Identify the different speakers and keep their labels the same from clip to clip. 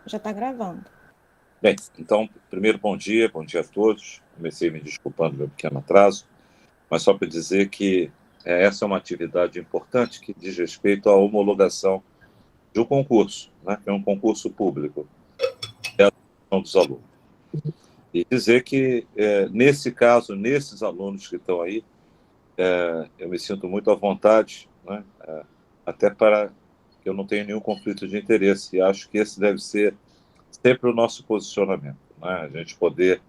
Speaker 1: Já está gravando.
Speaker 2: Bem, então, primeiro, bom dia a todos. Comecei me desculpando do meu pequeno atraso, mas só para dizer que essa é uma atividade importante que diz respeito à homologação de um concurso, né, que é um concurso público, é a admissão dos alunos. E dizer que, nesse caso, nesses alunos que estão aí, eu me sinto muito à vontade, né, até para que eu não tenha nenhum conflito de interesse, e acho que esse deve ser sempre o nosso posicionamento, né, a gente poder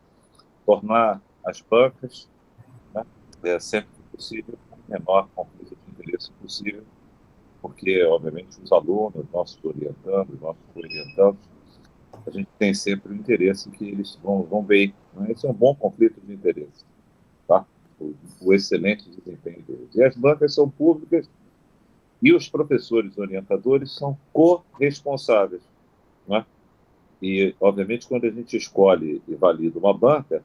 Speaker 2: tornar as bancas, né, sempre que possível, o menor conflito de interesse possível, porque, obviamente, os alunos, nossos orientandos, a gente tem sempre o interesse que eles vão bem. Né? Esse é um bom conflito de interesse, tá? O excelente desempenho deles. E as bancas são públicas e os professores orientadores são corresponsáveis, né? E, obviamente, quando a gente escolhe e valida uma banca,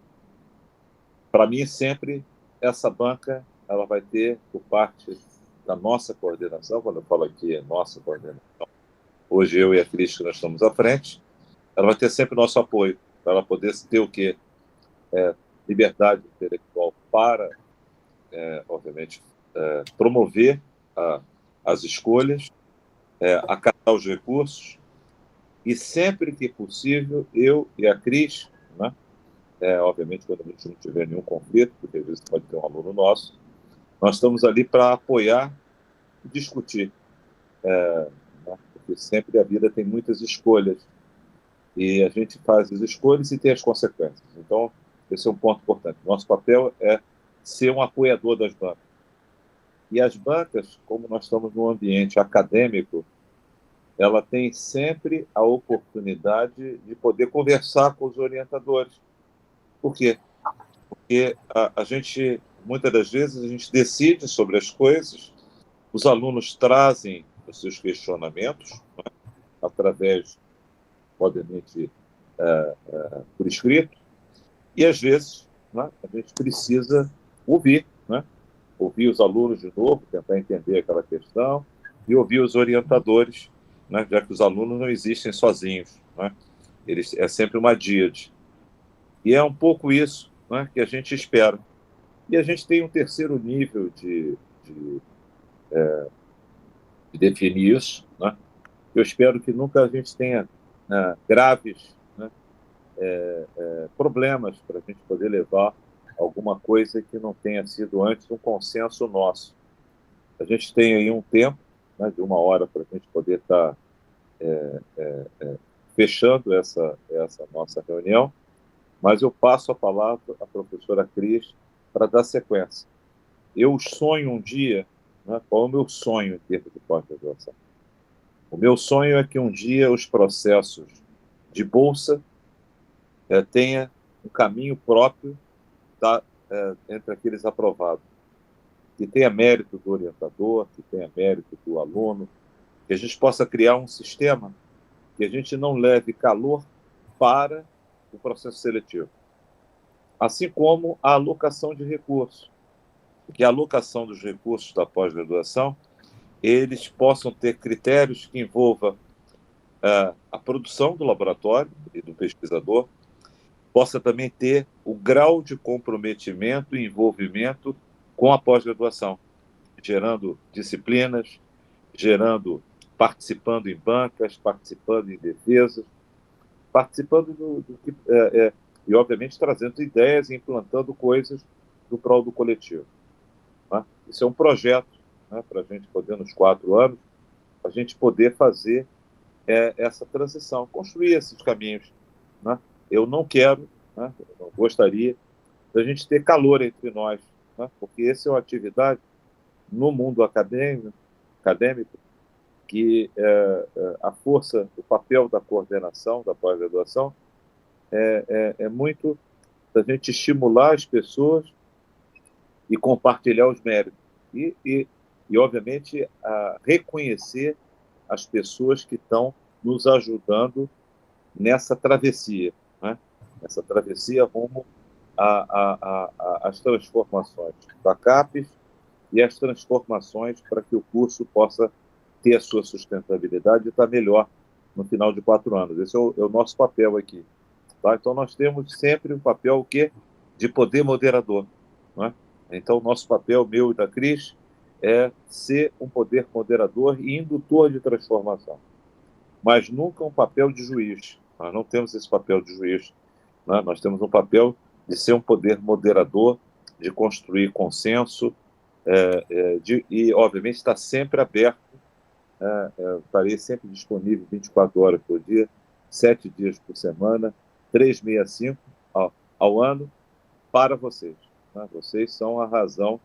Speaker 2: para mim, sempre essa banca ela vai ter, por parte da nossa coordenação, quando eu falo aqui é nossa coordenação, hoje eu e a Cris, que nós estamos à frente, ela vai ter sempre o nosso apoio, para ela poder ter o quê? Liberdade intelectual para, obviamente, promover as escolhas, acatar os recursos, e sempre que possível, eu e a Cris, né, obviamente, quando a gente não tiver nenhum conflito, porque às vezes pode ter um aluno nosso, nós estamos ali para apoiar e discutir, né, porque sempre a vida tem muitas escolhas, e a gente faz as escolhas e tem as consequências. Então, esse é um ponto importante. Nosso papel é ser um apoiador das bancas. E as bancas, como nós estamos num ambiente acadêmico, ela tem sempre a oportunidade de poder conversar com os orientadores. Por quê? Porque a gente, muitas das vezes, a gente decide sobre as coisas, os alunos trazem os seus questionamentos, né, através, obviamente, por escrito, e às vezes, né, a gente precisa ouvir, né, ouvir os alunos de novo, tentar entender aquela questão, e ouvir os orientadores, né, já que os alunos não existem sozinhos, né, eles, é sempre uma díade. E é um pouco isso, né, que a gente espera. E a gente tem um terceiro nível de definir isso, né. Eu espero que nunca a gente tenha graves, né, problemas para a gente poder levar alguma coisa que não tenha sido antes um consenso nosso. A gente tem aí um tempo, né, de 1 hora para a gente poder estar fechando essa nossa reunião, mas eu passo a palavra à professora Cris para dar sequência. Eu sonho um dia, né, qual é o meu sonho em termos de pós-graduação? O meu sonho é que um dia os processos de bolsa tenha um caminho próprio, tá, entre aqueles aprovados, que tenha mérito do orientador, que tenha mérito do aluno, que a gente possa criar um sistema que a gente não leve calor para o processo seletivo. Assim como a alocação de recursos, que a alocação dos recursos da pós-graduação, eles possam ter critérios que envolvam a produção do laboratório e do pesquisador, possa também ter o grau de comprometimento e envolvimento com a pós-graduação, gerando disciplinas, participando em bancas, participando em defesas, participando do que... e, obviamente, trazendo ideias e implantando coisas do prol do coletivo. Né? Isso é um projeto, né, para a gente poder, nos 4 anos, a gente poder fazer essa transição, construir esses caminhos. Né? Eu não quero, né, eu não gostaria da gente ter calor entre nós, né, porque essa é uma atividade no mundo acadêmico que a força, o papel da coordenação da pós-graduação é muito da gente estimular as pessoas e compartilhar os méritos. E obviamente, reconhecer as pessoas que estão nos ajudando nessa travessia, né? Essa travessia rumo às transformações da CAPES e as transformações para que o curso possa ter a sua sustentabilidade e estar melhor no final de 4 anos. Esse é o nosso papel aqui. Tá? Então, nós temos sempre um papel o quê? De poder moderador. Não é? Então, o nosso papel, meu e da Cris, é ser um poder moderador e indutor de transformação. Mas nunca um papel de juiz. Nós não temos esse papel de juiz. Né? Nós temos um papel de ser um poder moderador, de construir consenso, e, obviamente, estar sempre aberto. Estarei sempre disponível 24 horas por dia, 7 dias por semana, 365 ao ano, para vocês. Né? Vocês são a razão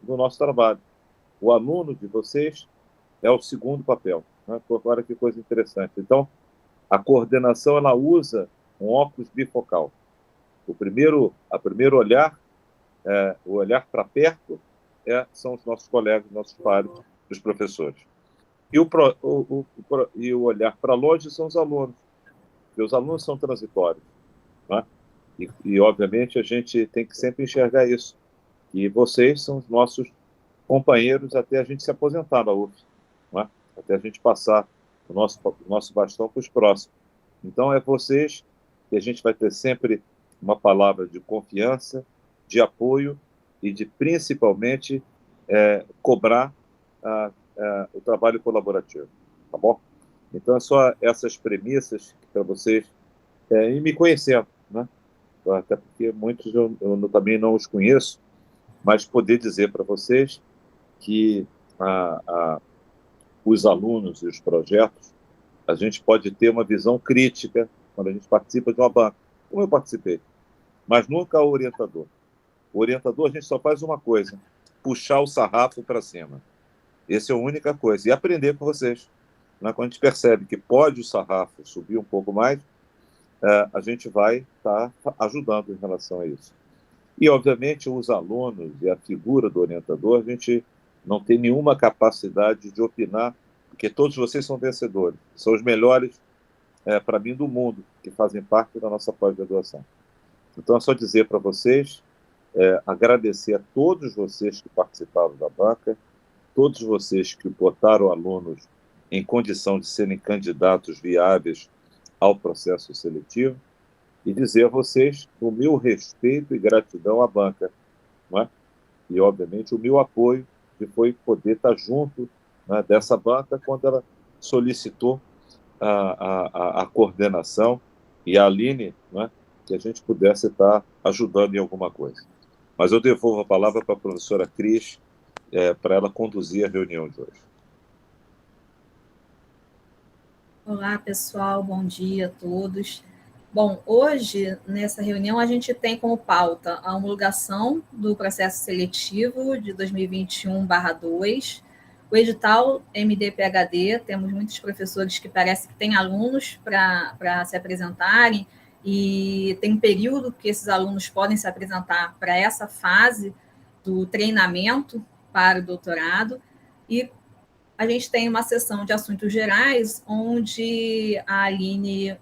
Speaker 2: do nosso trabalho. O aluno de vocês é o segundo papel. Né? Agora, que coisa interessante. Então, a coordenação ela usa um óculos bifocal. O primeiro olhar, o olhar para perto, são os nossos colegas, nossos pares, os professores. E o olhar para longe são os alunos, porque os alunos são transitórios. Né? E, obviamente, a gente tem que sempre enxergar isso. E vocês são os nossos companheiros até a gente se aposentar na UF, né? Até a gente passar o nosso bastão para os próximos. Então, é vocês que a gente vai ter sempre uma palavra de confiança, de apoio e de, principalmente, cobrar o trabalho colaborativo, tá bom? Então, é só essas premissas para vocês e me conhecendo, né? Até porque muitos eu também não os conheço, mas poder dizer para vocês que os alunos e os projetos, a gente pode ter uma visão crítica quando a gente participa de uma banca, como eu participei, mas nunca o orientador. O orientador, a gente só faz uma coisa, puxar o sarrafo para cima. Essa é a única coisa. E aprender com vocês. Né? Quando a gente percebe que pode o sarrafo subir um pouco mais, a gente vai estar ajudando em relação a isso. E, obviamente, os alunos e a figura do orientador, a gente não tem nenhuma capacidade de opinar, porque todos vocês são vencedores, são os melhores, para mim, do mundo, que fazem parte da nossa pós-graduação. Então, é só dizer para vocês, agradecer a todos vocês que participaram da banca, todos vocês que botaram alunos em condição de serem candidatos viáveis ao processo seletivo, e dizer a vocês o meu respeito e gratidão à banca, não é? E, obviamente, o meu apoio de poder estar junto, né, dessa banca quando ela solicitou a coordenação e a Aline, não é? Que a gente pudesse estar ajudando em alguma coisa. Mas eu devolvo a palavra para a professora Cris, para ela conduzir a reunião de hoje.
Speaker 1: Olá, pessoal, bom dia a todos. Bom, hoje, nessa reunião, a gente tem como pauta a homologação do processo seletivo de 2021/2, o edital MD-PhD, temos muitos professores que parece que têm alunos para se apresentarem, e tem um período que esses alunos podem se apresentar para essa fase do treinamento para o doutorado, e a gente tem uma sessão de assuntos gerais, onde a Aline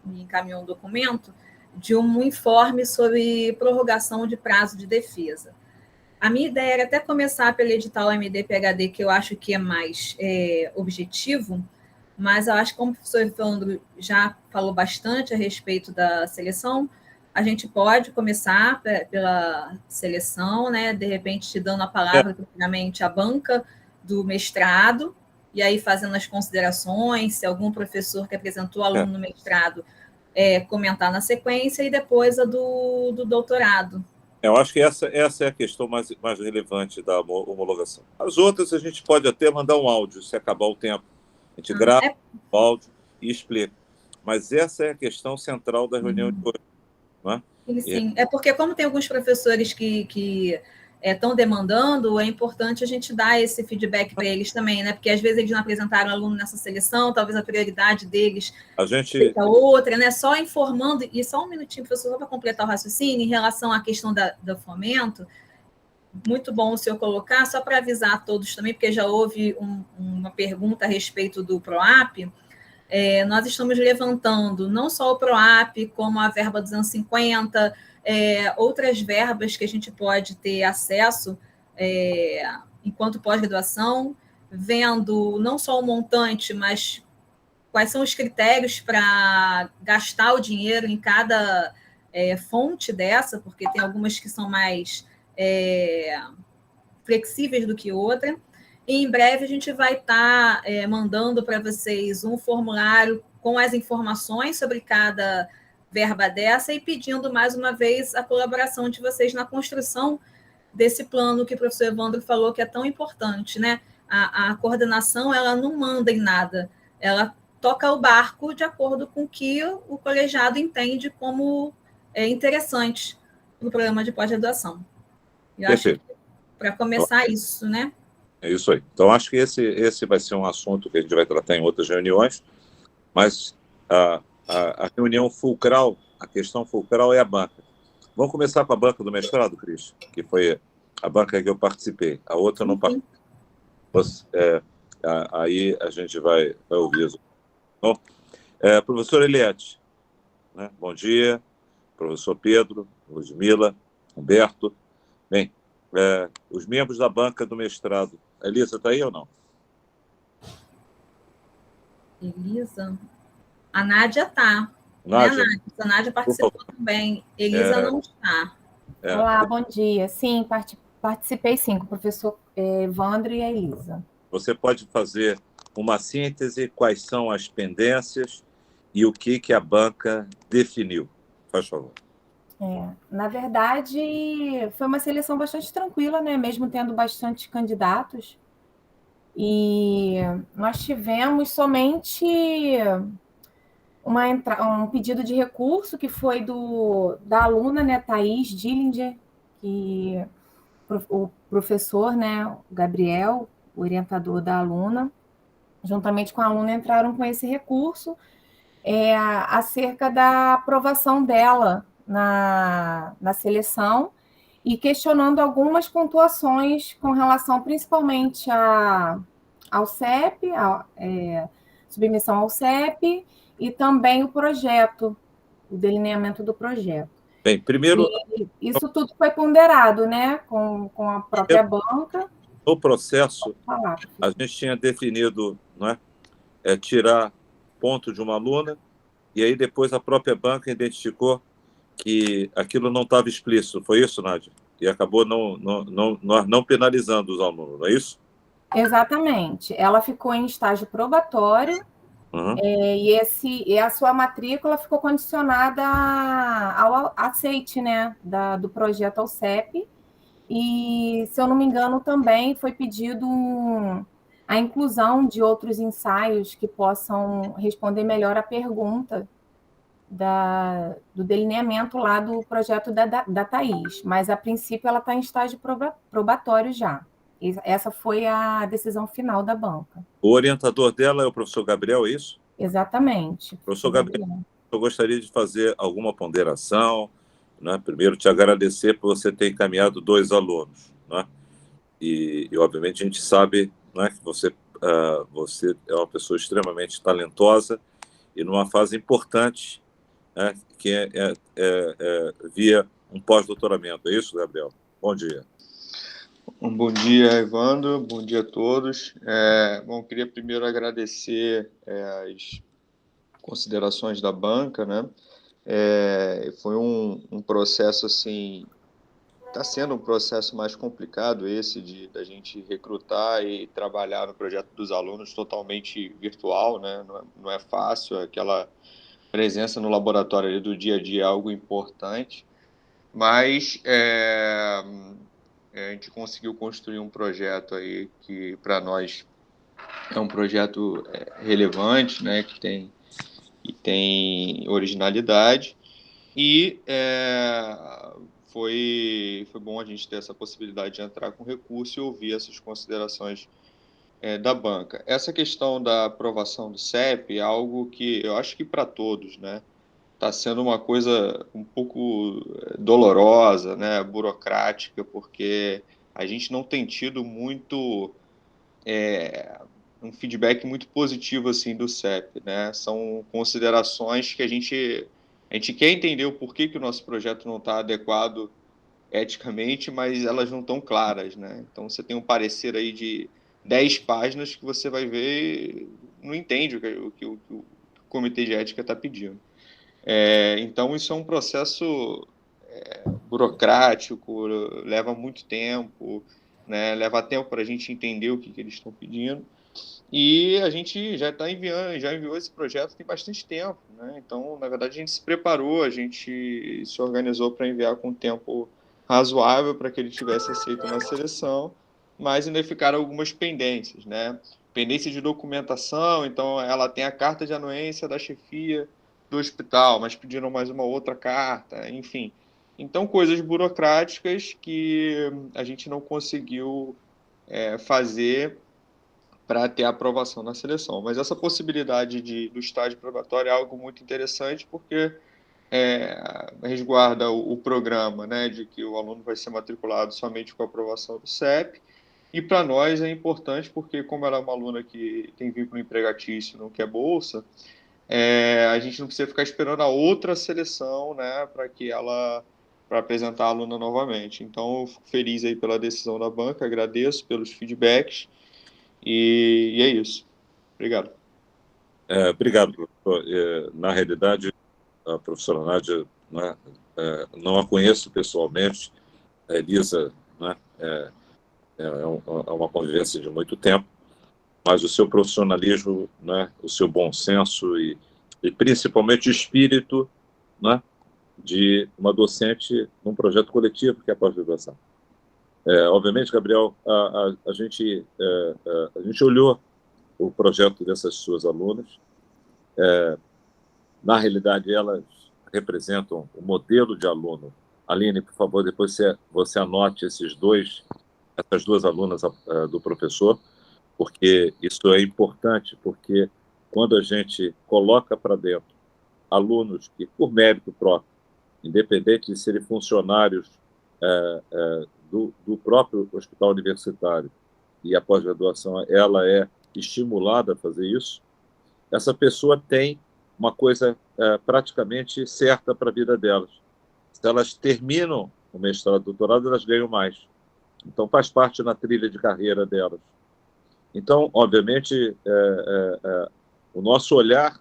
Speaker 1: me encaminhou um documento de um informe sobre prorrogação de prazo de defesa. A minha ideia era até começar pelo edital MD-PhD, que eu acho que é mais objetivo, mas eu acho que como o professor Evandro já falou bastante a respeito da seleção, a gente pode começar pela seleção, né? De repente, te dando a palavra, primeiramente, à banca do mestrado, e aí fazendo as considerações, se algum professor que apresentou aluno no mestrado comentar na sequência, e depois a do doutorado.
Speaker 2: Eu acho que essa é a questão mais relevante da homologação. As outras a gente pode até mandar um áudio, se acabar o tempo. A gente grava o áudio e explica. Mas essa é a questão central da reunião de hoje. Não é?
Speaker 1: Sim, é porque como tem alguns professores que estão demandando, é importante a gente dar esse feedback para eles também, né? Porque às vezes eles não apresentaram aluno nessa seleção, talvez a prioridade deles seja outra, né? Só informando, e só um minutinho, professor, só para completar o raciocínio, em relação à questão do fomento, muito bom o senhor colocar, só para avisar a todos também, porque já houve uma pergunta a respeito do PROAP. Nós estamos levantando não só o PROAP, como a verba dos anos 50, outras verbas que a gente pode ter acesso enquanto pós-graduação, vendo não só o montante, mas quais são os critérios para gastar o dinheiro em cada fonte dessa, porque tem algumas que são mais flexíveis do que outra. E em breve a gente vai estar mandando para vocês um formulário com as informações sobre cada verba dessa e pedindo mais uma vez a colaboração de vocês na construção desse plano que o professor Evandro falou que é tão importante, né? A coordenação, ela não manda em nada, ela toca o barco de acordo com o que o colegiado entende como interessante para o programa de pós-graduação. Eu acho que para começar isso, né?
Speaker 2: É isso aí. Então, acho que esse vai ser um assunto que a gente vai tratar em outras reuniões, mas a reunião fulcral, a questão fulcral é a banca. Vamos começar com a banca do mestrado, Cris, que foi a banca que eu participei. A outra eu não participei. Aí a gente vai ouvir. Bom, professor Eliette, né? Bom dia. Professor Pedro, Ludmila, Humberto. Bem, os membros da banca do mestrado. A Elisa está aí ou não?
Speaker 1: Elisa? A Nádia está.
Speaker 2: Nádia,
Speaker 1: né, Nádia? A Nádia participou também. Elisa não está.
Speaker 3: Olá, bom dia. Sim, participei sim, com o professor Evandro e a Elisa.
Speaker 2: Você pode fazer uma síntese, quais são as pendências e o que a banca definiu? Faz favor.
Speaker 3: Na verdade, foi uma seleção bastante tranquila, né? Mesmo tendo bastante candidatos. E nós tivemos somente um pedido de recurso que foi da aluna, né, Thaís Dillinger, que o professor, né, o Gabriel, o orientador da aluna, juntamente com a aluna, entraram com esse recurso acerca da aprovação dela na seleção e questionando algumas pontuações com relação principalmente ao CEP, submissão ao CEP e também o projeto, o delineamento do projeto.
Speaker 2: Bem, primeiro...
Speaker 3: E isso tudo foi ponderado, né, com a própria banca.
Speaker 2: No processo, a gente tinha definido, não tirar ponto de uma aluna, e aí depois a própria banca identificou que aquilo não estava explícito. Foi isso, Nádia? E acabou não penalizando os alunos, não é isso?
Speaker 3: Exatamente. Ela ficou em estágio probatório, e a sua matrícula ficou condicionada ao aceite, né, do projeto ao CEP. E, se eu não me engano, também foi pedido a inclusão de outros ensaios que possam responder melhor à pergunta do delineamento lá do projeto da Thaís. Mas, a princípio, ela está em estágio probatório já. Essa foi a decisão final da banca.
Speaker 2: O orientador dela é o professor Gabriel, é isso?
Speaker 3: Exatamente.
Speaker 2: Professor Gabriel, eu gostaria de fazer alguma ponderação, né? Primeiro, te agradecer por você ter encaminhado 2 alunos, né? E obviamente, a gente sabe, né, que você é uma pessoa extremamente talentosa e numa fase importante, né, que via um pós-doutoramento. É isso, Gabriel? Bom dia.
Speaker 4: Bom dia, Evandro. Bom dia a todos. Queria primeiro agradecer as considerações da banca, né? Foi um processo, assim, está sendo um processo mais complicado esse da gente recrutar e trabalhar no projeto dos alunos totalmente virtual, né? Não é fácil, aquela presença no laboratório ali do dia a dia é algo importante, mas a gente conseguiu construir um projeto aí que, para nós, é um projeto relevante, né, que tem originalidade, e foi bom a gente ter essa possibilidade de entrar com recurso e ouvir essas considerações da banca. Essa questão da aprovação do CEP é algo que eu acho que para todos, né, está sendo uma coisa um pouco dolorosa, né, burocrática, porque a gente não tem tido muito um feedback muito positivo assim do CEP, né? São considerações que a gente quer entender o porquê que o nosso projeto não está adequado eticamente, mas elas não estão claras, né? Então você tem um parecer aí de 10 páginas que você vai ver e não entende o que o comitê de ética está pedindo. Então, isso é um processo burocrático, leva muito tempo, né? Leva tempo para a gente entender o que eles estão pedindo. E a gente já enviou esse projeto tem bastante tempo, né? Então, na verdade, a gente se preparou, a gente se organizou para enviar com tempo razoável para que ele tivesse aceito na seleção, mas ainda ficaram algumas pendências, né? Pendência de documentação, então ela tem a carta de anuência da chefia do hospital, mas pediram mais uma outra carta, enfim. Então, coisas burocráticas que a gente não conseguiu fazer para ter a aprovação na seleção. Mas essa possibilidade do estágio probatório é algo muito interessante, porque resguarda o programa, né, de que o aluno vai ser matriculado somente com a aprovação do CEP, e para nós é importante porque, como ela é uma aluna que tem vínculo empregatício, não quer bolsa, a gente não precisa ficar esperando a outra seleção, né, para apresentar a aluna novamente. Então, eu fico feliz aí pela decisão da banca, agradeço pelos feedbacks, e é isso. Obrigado.
Speaker 2: Obrigado, professor. Na realidade, a professora Nádia, né, não a conheço pessoalmente, a Elisa, né, é uma convivência de muito tempo, mas o seu profissionalismo, né, o seu bom senso e principalmente o espírito, né, de uma docente num projeto coletivo que é a pós-graduação. Obviamente, Gabriel, a gente olhou o projeto dessas suas alunas. Na realidade, elas representam o modelo de aluno. Aline, por favor, depois você anote essas duas alunas do professor, porque isso é importante, porque quando a gente coloca para dentro alunos que, por mérito próprio, independente de serem funcionários do próprio hospital universitário, e a pós-graduação ela é estimulada a fazer isso, essa pessoa tem uma coisa praticamente certa para a vida delas. Se elas terminam o mestrado e doutorado, elas ganham mais. Então, faz parte na trilha de carreira delas. Então, obviamente, o nosso olhar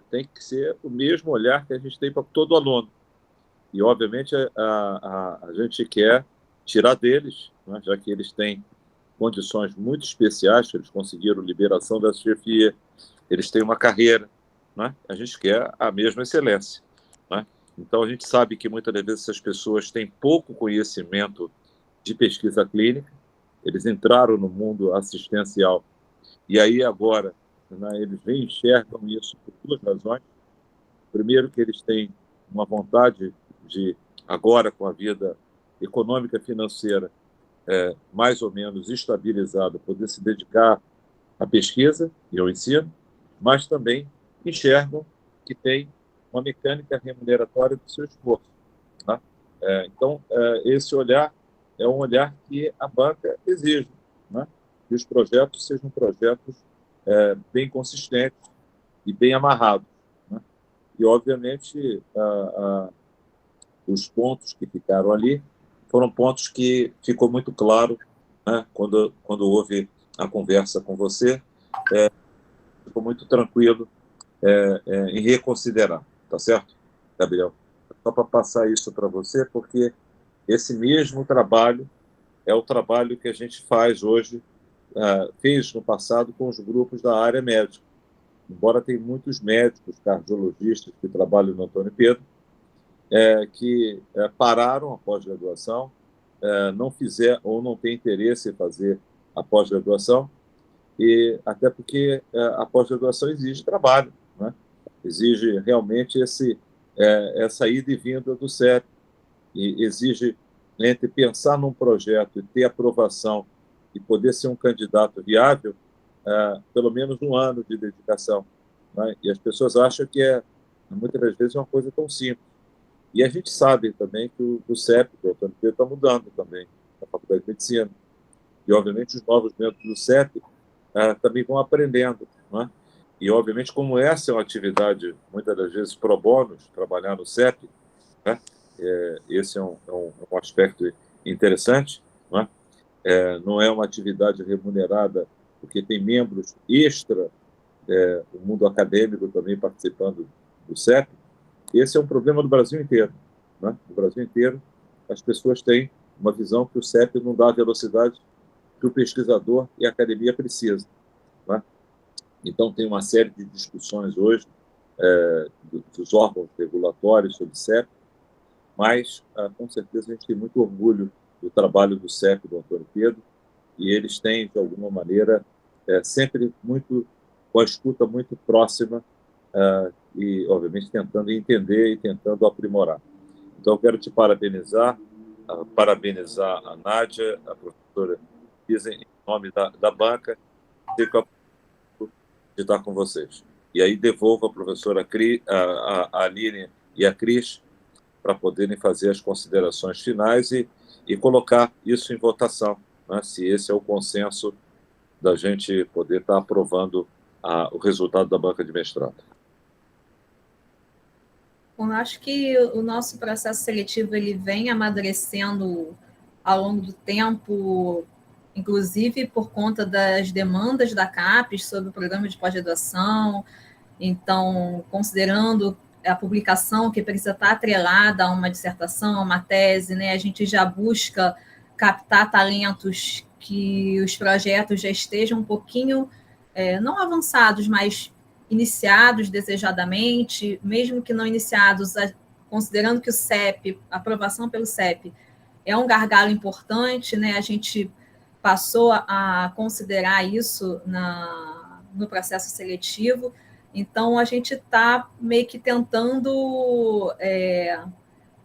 Speaker 2: tem que ser o mesmo olhar que a gente tem para todo aluno. E, obviamente, a gente quer tirar deles, né, já que eles têm condições muito especiais, eles conseguiram liberação da chefia, eles têm uma carreira, né? A gente quer a mesma excelência, né? Então, a gente sabe que muitas vezes essas pessoas têm pouco conhecimento de pesquisa clínica, eles entraram no mundo assistencial e aí agora, né, eles enxergam isso por duas razões. Primeiro, que eles têm uma vontade de, agora com a vida econômica e financeira mais ou menos estabilizada, poder se dedicar à pesquisa e ao ensino, mas também enxergam que tem uma mecânica remuneratória do seu esforço. Tá? Então, esse olhar é um olhar que a banca exige, né? Que os projetos sejam projetos bem consistentes e bem amarrados, né? E, obviamente, os pontos que ficaram ali foram pontos que ficou muito claro, né, quando houve a conversa com você, ficou muito tranquilo em reconsiderar, tá certo, Gabriel? Só para passar isso para você, porque esse mesmo trabalho é o trabalho que a gente faz hoje, fez no passado com os grupos da área médica. Embora tem muitos médicos, cardiologistas que trabalham no Antônio Pedro, que pararam a pós-graduação, não fizeram ou não têm interesse em fazer a pós-graduação, e até porque a pós-graduação exige trabalho, né? Exige realmente essa ida e vinda do CEP, e exige, entre pensar num projeto e ter aprovação e poder ser um candidato viável, pelo menos um ano de dedicação, né? E as pessoas acham que muitas das vezes, é uma coisa tão simples. E a gente sabe também que o CEP, o Antônio Pedro, está mudando também, na Faculdade de Medicina. E, obviamente, os novos membros do CEP também vão aprendendo, né? E, obviamente, como essa é uma atividade, muitas das vezes, pro bono, trabalhar no CEP, né? Esse é um aspecto interessante, né? não é uma atividade remunerada, porque tem membros extra, o mundo acadêmico também participando do CEP. Esse é um problema do Brasil inteiro, né? No Brasil inteiro, as pessoas têm uma visão que o CEP não dá a velocidade que o pesquisador e a academia precisam, né? Então, tem uma série de discussões hoje dos órgãos regulatórios sobre o CEP, mas, com certeza, a gente tem muito orgulho do trabalho do CEP, do Antônio Pedro, e eles têm, de alguma maneira, sempre muito, com a escuta muito próxima e, obviamente, tentando entender e tentando aprimorar. Então, eu quero te parabenizar a Nádia, a professora Isa, em nome da banca, de estar com vocês. E aí devolvo a professora a Aline e a Cris para poderem fazer as considerações finais e colocar isso em votação, né? Se esse é o consenso da gente poder estar aprovando o resultado da banca de mestrado.
Speaker 1: Bom, acho que o nosso processo seletivo ele vem amadurecendo ao longo do tempo, inclusive por conta das demandas da CAPES sobre o programa de pós-graduação. Então, considerando a publicação que precisa estar atrelada a uma dissertação, a uma tese, né, a gente já busca captar talentos que os projetos já estejam um pouquinho, não avançados, mas iniciados desejadamente, mesmo que não iniciados, considerando que o CEP, a aprovação pelo CEP, é um gargalo importante, né? A gente passou a considerar isso no processo seletivo. Então, a gente está meio que tentando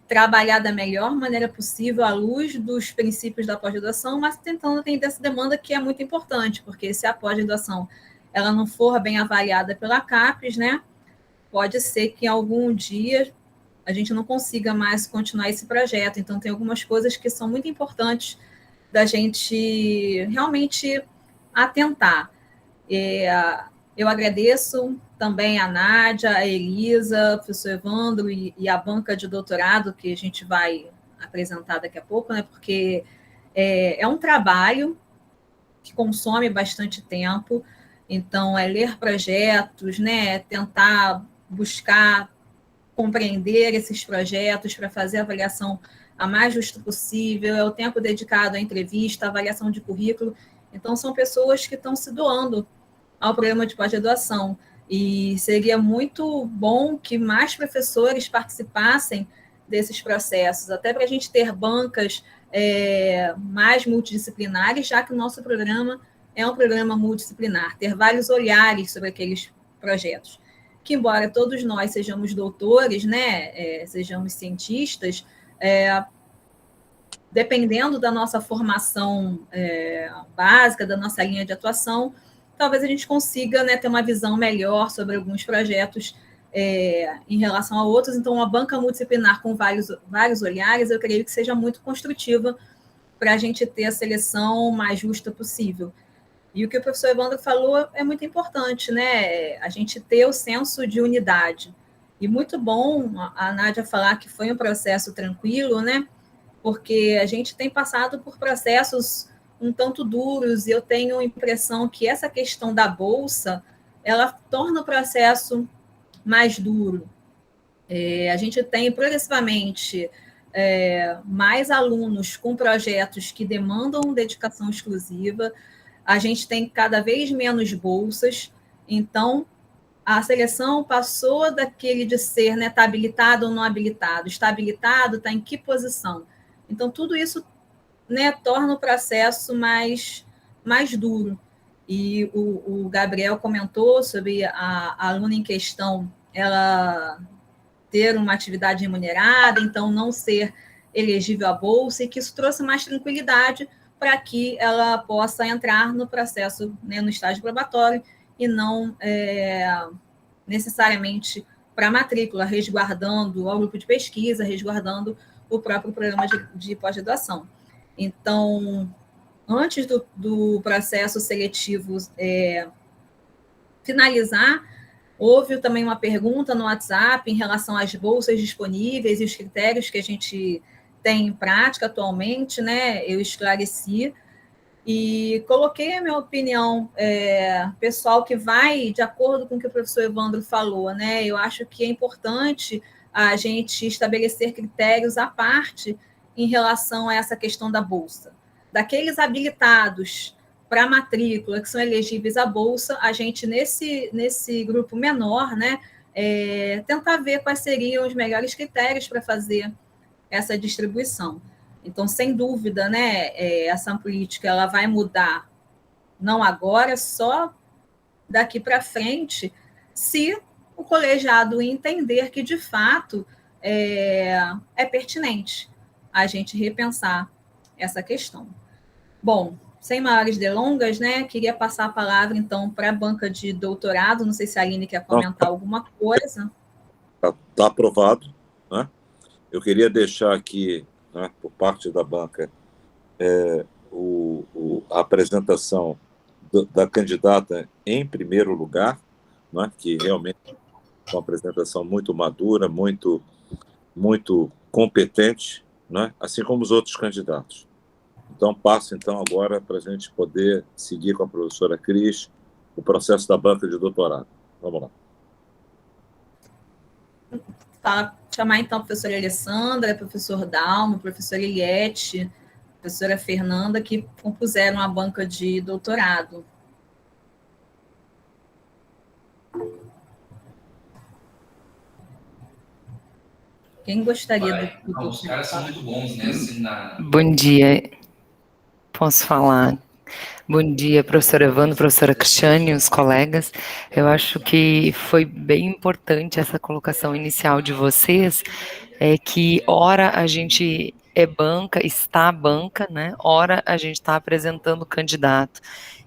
Speaker 1: trabalhar da melhor maneira possível à luz dos princípios da pós-graduação, mas tentando atender essa demanda que é muito importante, porque se a pós-graduação ela não for bem avaliada pela CAPES, né, pode ser que algum dia a gente não consiga mais continuar esse projeto. Então, tem algumas coisas que são muito importantes da gente realmente atentar. Eu agradeço também a Nádia, a Elisa, o professor Evandro e a banca de doutorado que a gente vai apresentar daqui a pouco, né? Porque é um trabalho que consome bastante tempo. Então, ler projetos, né? Tentar buscar compreender esses projetos para fazer a avaliação a mais justa possível, é o tempo dedicado à entrevista, à avaliação de currículo. Então, são pessoas que estão se doando ao programa de pós-graduação. E seria muito bom que mais professores participassem desses processos, até para a gente ter bancas mais multidisciplinares, já que o nosso programa é um programa multidisciplinar, ter vários olhares sobre aqueles projetos. Que, embora todos nós sejamos doutores, né, sejamos cientistas, dependendo da nossa formação básica, da nossa linha de atuação, talvez a gente consiga, né, ter uma visão melhor sobre alguns projetos em relação a outros. Então, uma banca multidisciplinar com vários olhares, eu creio que seja muito construtiva para a gente ter a seleção mais justa possível. E o que o professor Evandro falou é muito importante, né? A gente ter o senso de unidade. E muito bom a Nádia falar que foi um processo tranquilo, né? Porque a gente tem passado por processos um tanto duros, e eu tenho a impressão que essa questão da bolsa, ela torna o processo mais duro. A gente tem progressivamente mais alunos com projetos que demandam dedicação exclusiva, a gente tem cada vez menos bolsas, então a seleção passou daquele de ser, né, tá habilitado ou não habilitado, está habilitado, está em que posição? Então, tudo isso, né, torna o processo mais duro. E o Gabriel comentou sobre a aluna em questão, ela ter uma atividade remunerada, então não ser elegível à bolsa, e que isso trouxe mais tranquilidade para que ela possa entrar no processo, né, no estágio probatório, e não necessariamente para a matrícula, resguardando o grupo de pesquisa, resguardando o próprio programa de pós-graduação. Então, antes do processo seletivo finalizar, houve também uma pergunta no WhatsApp em relação às bolsas disponíveis e os critérios que a gente tem em prática atualmente, né? Eu esclareci. e coloquei a minha opinião pessoal, que vai de acordo com o que o professor Evandro falou, né? Eu acho que é importante a gente estabelecer critérios à parte em relação a essa questão da bolsa. Daqueles habilitados para a matrícula, que são elegíveis à bolsa, a gente, nesse grupo menor, né, tentar ver quais seriam os melhores critérios para fazer essa distribuição. Então, sem dúvida, né, essa política ela vai mudar, não agora, só daqui para frente, se o colegiado entender que, de fato, é pertinente a gente repensar essa questão. Bom, sem maiores delongas, né, queria passar a palavra, então, para a banca de doutorado. Não sei se a Aline quer comentar alguma coisa.
Speaker 2: Está aprovado, né? Eu queria deixar aqui, né, por parte da banca, a apresentação da candidata em primeiro lugar, né, que realmente é uma apresentação muito madura, muito competente, né, assim como os outros candidatos. Então, passo agora para a gente poder seguir com a professora Cris o processo da banca de doutorado. Vamos lá.
Speaker 1: Chamar, então, a professora Alessandra, a professor Dalmo, a professora Eliette, a professora Fernanda, que compuseram a banca de doutorado. Quem gostaria do...
Speaker 5: Os caras são muito bons, né? Assim,
Speaker 6: Bom dia. Posso falar? Bom dia, professora Evandro, professora Cristiane, os colegas. Eu acho que foi bem importante essa colocação inicial de vocês, que ora a gente está banca, né? Ora a gente está apresentando o candidato.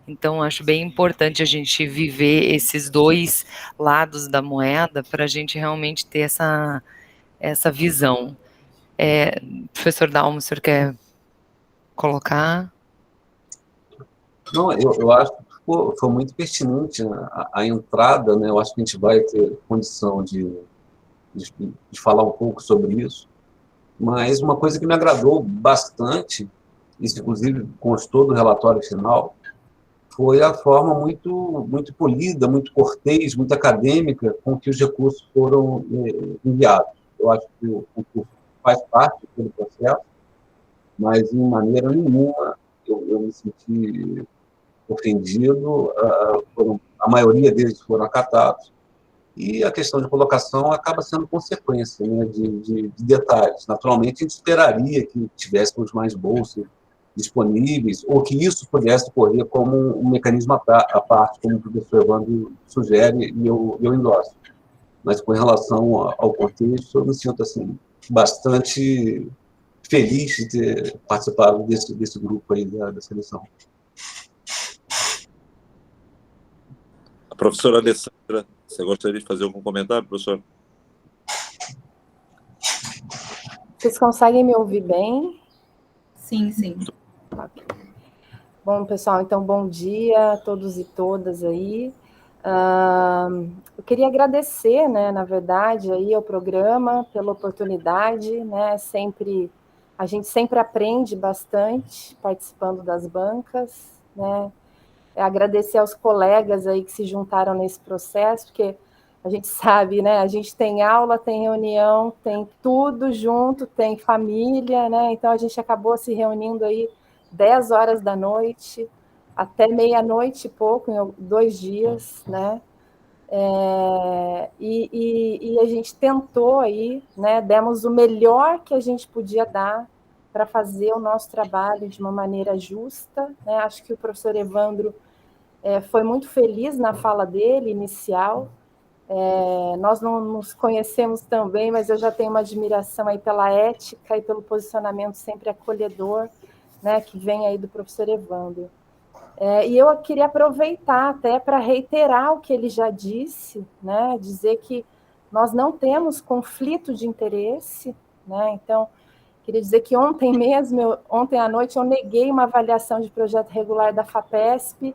Speaker 6: Então, acho bem importante a gente viver esses dois lados da moeda para a gente realmente ter essa visão. Professor Dalmo, o senhor quer colocar?
Speaker 7: Não, eu acho que foi muito pertinente a entrada, né? Eu acho que a gente vai ter condição de falar um pouco sobre isso, mas uma coisa que me agradou bastante, isso inclusive constou do relatório final, foi a forma muito polida, muito cortês, muito acadêmica com que os recursos foram enviados. Eu acho que o concurso faz parte daquele processo, mas, em maneira nenhuma, eu me senti ofendido, a maioria deles foram acatados, e a questão de colocação acaba sendo consequência, né, de detalhes. Naturalmente, a gente esperaria que tivéssemos mais bolsas disponíveis, ou que isso pudesse ocorrer como um mecanismo à parte, como o professor Evandro sugere, e eu endosso. Mas, com relação ao contexto, eu me sinto assim, bastante feliz de ter participado desse grupo aí da seleção.
Speaker 2: A professora Alessandra, você gostaria de fazer algum comentário, professor?
Speaker 3: Vocês conseguem me ouvir bem?
Speaker 1: Sim, sim.
Speaker 3: Okay. Bom, pessoal, então, bom dia a todos e todas aí. Eu queria agradecer, né, na verdade, aí ao programa pela oportunidade, né, a gente sempre aprende bastante participando das bancas, né, agradecer aos colegas aí que se juntaram nesse processo, porque a gente sabe, né, a gente tem aula, tem reunião, tem tudo junto, tem família, né, então a gente acabou se reunindo aí 10 horas da noite, até meia-noite e pouco, em 2 dias, né? E a gente tentou aí, né? Demos o melhor que a gente podia dar para fazer o nosso trabalho de uma maneira justa, né? Acho que o professor Evandro foi muito feliz na fala dele, inicial. Nós não nos conhecemos também, mas eu já tenho uma admiração aí pela ética e pelo posicionamento sempre acolhedor, né, que vem aí do professor Evandro. E eu queria aproveitar até para reiterar o que ele já disse, né, dizer que nós não temos conflito de interesse, né, então, queria dizer que ontem à noite, eu neguei uma avaliação de projeto regular da FAPESP,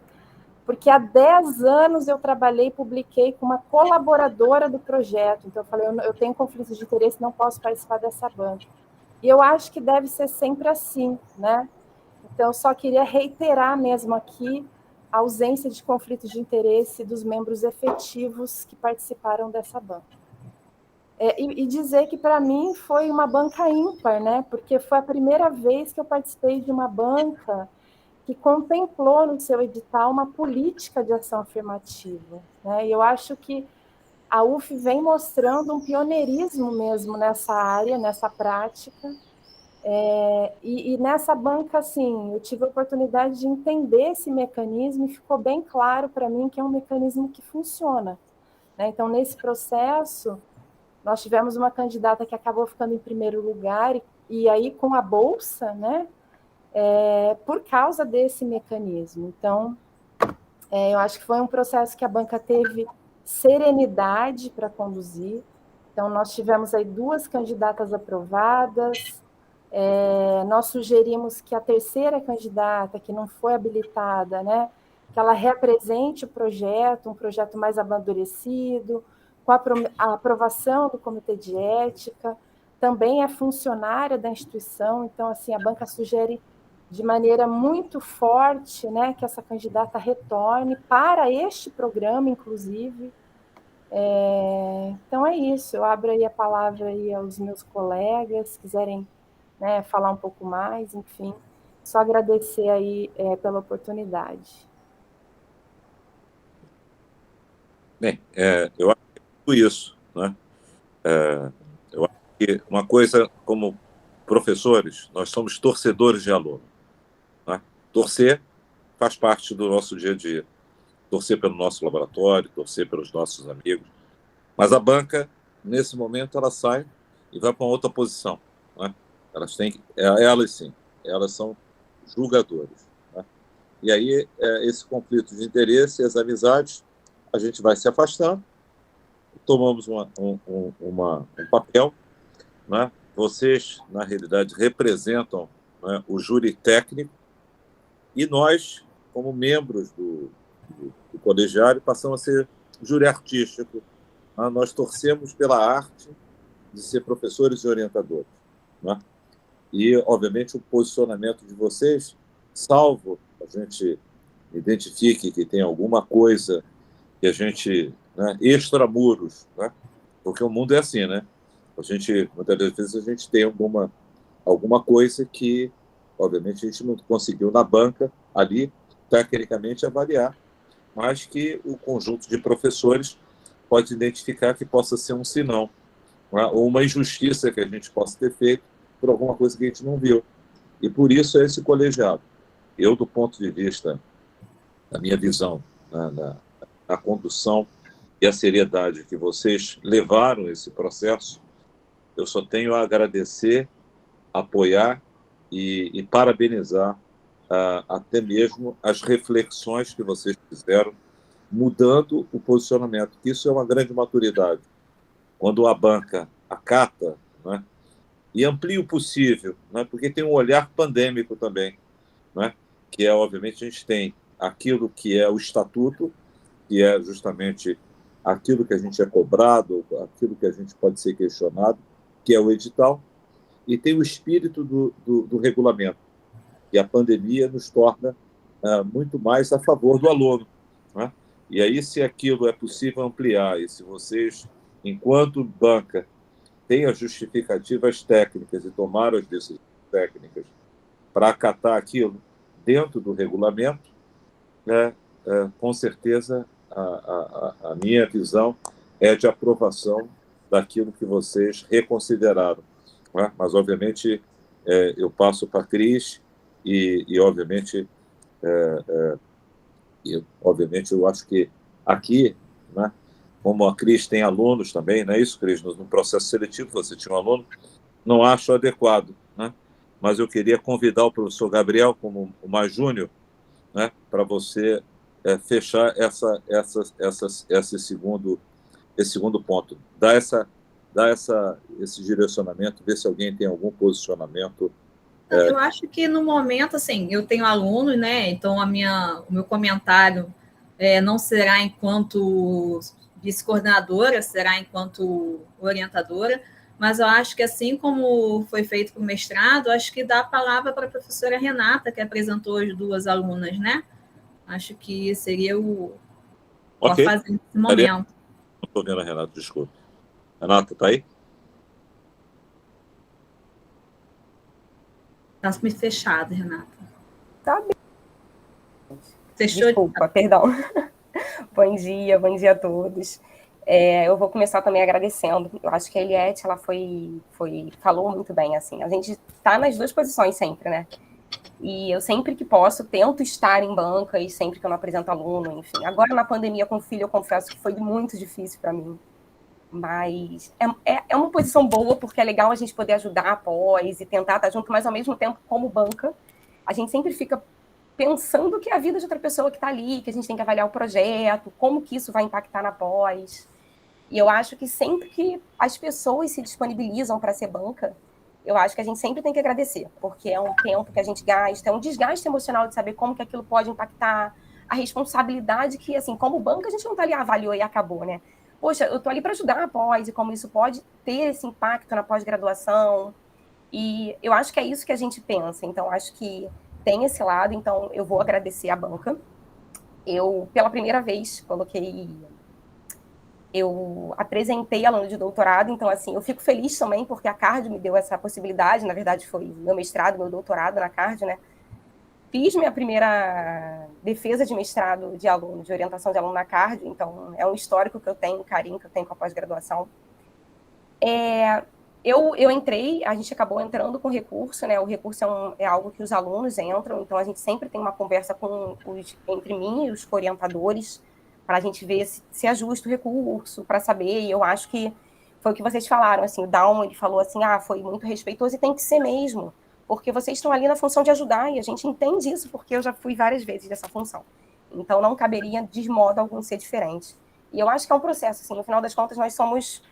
Speaker 3: porque há 10 anos eu trabalhei e publiquei com uma colaboradora do projeto, então eu falei, eu tenho conflito de interesse, não posso participar dessa banca. E eu acho que deve ser sempre assim, né? Então, só queria reiterar mesmo aqui a ausência de conflito de interesse dos membros efetivos que participaram dessa banca. E dizer que, para mim, foi uma banca ímpar, né? Porque foi a primeira vez que eu participei de uma banca que contemplou no seu edital uma política de ação afirmativa, né? E eu acho que a UF vem mostrando um pioneirismo mesmo nessa área, nessa prática. E nessa banca, assim, eu tive a oportunidade de entender esse mecanismo e ficou bem claro para mim que é um mecanismo que funciona, né? Então, nesse processo, nós tivemos uma candidata que acabou ficando em primeiro lugar, e aí com a bolsa, né? Por causa desse mecanismo. Então, eu acho que foi um processo que a banca teve serenidade para conduzir. Então, nós tivemos aí 2 candidatas aprovadas. Nós sugerimos que a terceira candidata, que não foi habilitada, né, que ela represente o projeto, um projeto mais amadurecido, com a aprovação do Comitê de Ética, também é funcionária da instituição, então, assim, a banca sugere de maneira muito forte, né, que essa candidata retorne para este programa, inclusive. Então, é isso, eu abro aí a palavra aí aos meus colegas, se quiserem, né, falar um pouco mais, enfim, só agradecer aí pela oportunidade.
Speaker 2: Bem, eu acho que é tudo isso, né? Eu acho que uma coisa, como professores, nós somos torcedores de aluno, né? Torcer faz parte do nosso dia a dia. Torcer pelo nosso laboratório, torcer pelos nossos amigos. Mas a banca, nesse momento, ela sai e vai para uma outra posição, né? Elas sim, elas são julgadores, né? E aí, esse conflito de interesse, as amizades, a gente vai se afastando, tomamos um papel, né? Vocês, na realidade, representam, né, o júri técnico, e nós, como membros do colegiado, passamos a ser júri artístico. Né? Nós torcemos pela arte de ser professores e orientadores, né? E, obviamente, o posicionamento de vocês, salvo a gente identifique que tem alguma coisa que a gente, né, extramuros, né? Porque o mundo é assim, né? Muitas vezes a gente tem alguma coisa que, obviamente, a gente não conseguiu na banca ali, tecnicamente, avaliar, mas que o conjunto de professores pode identificar que possa ser um sinão, né? Ou uma injustiça que a gente possa ter feito por alguma coisa que a gente não viu. E por isso é esse colegiado. Eu, do ponto de vista da minha visão, né, na condução e a seriedade que vocês levaram esse processo, eu só tenho a agradecer, apoiar e parabenizar até mesmo as reflexões que vocês fizeram, mudando o posicionamento. Isso é uma grande maturidade. Quando a banca acata, né, e amplia o possível, né, porque tem um olhar pandêmico também, né, que obviamente, a gente tem aquilo que é o estatuto, que é justamente aquilo que a gente é cobrado, aquilo que a gente pode ser questionado, que é o edital, e tem o espírito do regulamento, que a pandemia nos torna muito mais a favor do aluno, né? E aí, se aquilo é possível ampliar, e se vocês, enquanto banca, têm as justificativas técnicas e tomaram as decisões técnicas para acatar aquilo dentro do regulamento, com certeza a minha visão é de aprovação daquilo que vocês reconsideraram, né? Mas, obviamente, eu passo para a Cris e obviamente, eu acho que aqui, né, como a Cris tem alunos também, não é isso, Cris? No processo seletivo você tinha um aluno, não acho adequado, né? Mas eu queria convidar o professor Gabriel, como o mais júnior, né, para você fechar esse segundo ponto. Dar esse direcionamento, ver se alguém tem algum posicionamento.
Speaker 1: Eu acho que no momento, assim, eu tenho aluno, né? Então o meu comentário não será enquanto vice-coordenadora, será enquanto orientadora, mas eu acho que assim como foi feito para o mestrado, acho que dá a palavra para a professora Renata, que apresentou as duas alunas, né? Acho que seria a
Speaker 2: Ok.
Speaker 1: fazer nesse momento.
Speaker 2: Não estou vendo a Renata, desculpa. Renata, está aí?
Speaker 1: Está muito fechado, Renata.
Speaker 8: Tá bem.
Speaker 1: Fechou?
Speaker 8: Desculpa, perdão. Bom dia a todos. Eu vou começar também agradecendo. Eu acho que a Eliette, ela falou muito bem, assim. A gente está nas duas posições sempre, né? E eu sempre que posso, tento estar em banca e sempre que eu não apresento aluno, enfim. Agora, na pandemia com o filho, eu confesso que foi muito difícil para mim. Mas é uma posição boa, porque é legal a gente poder ajudar após e tentar estar junto, mas ao mesmo tempo, como banca, a gente sempre fica pensando que é a vida de outra pessoa que está ali, que a gente tem que avaliar o projeto, como que isso vai impactar na pós. E eu acho que sempre que as pessoas se disponibilizam para ser banca, eu acho que a gente sempre tem que agradecer, porque é um tempo que a gente gasta, é um desgaste emocional de saber como que aquilo pode impactar, a responsabilidade que, assim, como banca, a gente não está ali, avaliou e acabou, né? Poxa, eu estou ali para ajudar a pós, e como isso pode ter esse impacto na pós-graduação, e eu acho que é isso que a gente pensa, então acho que tem esse lado, então eu vou agradecer a banca. Eu, pela primeira vez, eu apresentei aluno de doutorado, então, assim, eu fico feliz também, porque a CARD me deu essa possibilidade, na verdade foi meu mestrado, meu doutorado na CARD, né? Fiz minha primeira defesa de mestrado de aluno, de orientação de aluno na CARD, então é um histórico que eu tenho, um carinho que eu tenho com a pós-graduação. Eu entrei, a gente acabou entrando com recurso, né? O recurso é algo que os alunos entram, então a gente sempre tem uma conversa entre mim e os orientadores, para a gente ver se ajusta o recurso, para saber, e eu acho que foi o que vocês falaram, assim, o Dalmo, ele falou assim, foi muito respeitoso, e tem que ser mesmo, porque vocês estão ali na função de ajudar, e a gente entende isso, porque eu já fui várias vezes dessa função. Então, não caberia, de modo algum, ser diferente. E eu acho que é um processo, assim, no final das contas, nós somos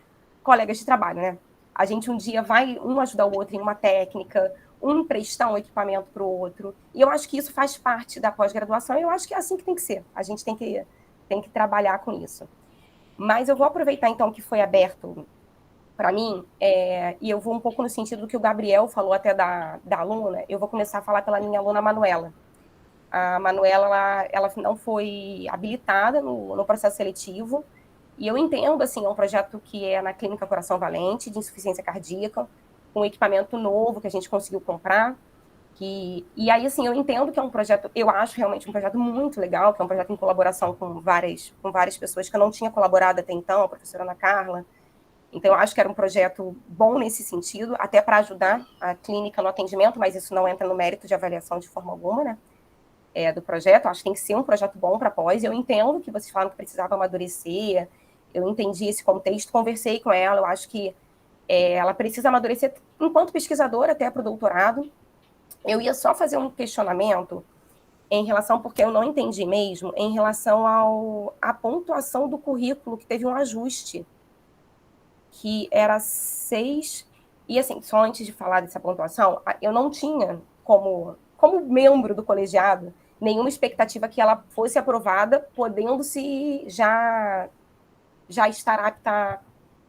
Speaker 8: colegas de trabalho, né? A gente um dia vai um ajudar o outro em uma técnica, um emprestar um equipamento para o outro, e eu acho que isso faz parte da pós-graduação, e eu acho que é assim que tem que ser, a gente tem que trabalhar com isso. Mas eu vou aproveitar, então, que foi aberto para mim, e eu vou um pouco no sentido do que o Gabriel falou até da aluna, eu vou começar a falar pela minha aluna Manuela. A Manuela, ela não foi habilitada no processo seletivo, e eu entendo, assim, é um projeto que é na Clínica Coração Valente, de insuficiência cardíaca, um equipamento novo que a gente conseguiu comprar, e aí, assim, eu entendo que é um projeto, eu acho realmente um projeto muito legal, que é um projeto em colaboração com várias pessoas que eu não tinha colaborado até então, a professora Ana Carla. Então, eu acho que era um projeto bom nesse sentido, até para ajudar a clínica no atendimento, mas isso não entra no mérito de avaliação de forma alguma, né? Do projeto. Eu acho que tem que ser um projeto bom para pós. Eu entendo que vocês falaram que precisava amadurecer, eu entendi esse contexto, conversei com ela, eu acho que ela precisa amadurecer enquanto pesquisadora até para o doutorado. Eu ia só fazer um questionamento em relação, porque eu não entendi mesmo, em relação à pontuação do currículo, que teve um ajuste, que era 6, e assim, só antes de falar dessa pontuação, eu não tinha, como membro do colegiado, nenhuma expectativa que ela fosse aprovada, podendo-se já estar apta,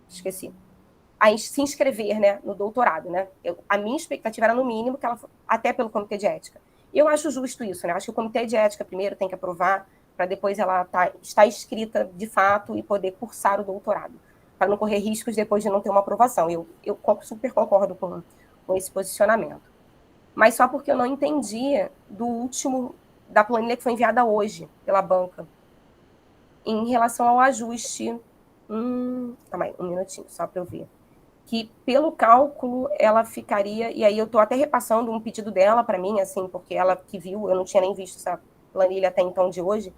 Speaker 8: esqueci, a se inscrever, né, no doutorado, né? A minha expectativa era, no mínimo, que ela, até pelo comitê de ética. E eu acho justo isso, né? Acho que o comitê de ética primeiro tem que aprovar, para depois ela estar inscrita de fato e poder cursar o doutorado, para não correr riscos depois de não ter uma aprovação. Eu super concordo com esse posicionamento. Mas só porque eu não entendi da planilha que foi enviada hoje pela banca, em relação ao ajuste. Calma aí, um minutinho, só para eu ver. Que pelo cálculo ela ficaria, e aí eu estou até repassando um pedido dela para mim, assim, porque ela que viu, eu não tinha nem visto essa planilha até então de hoje,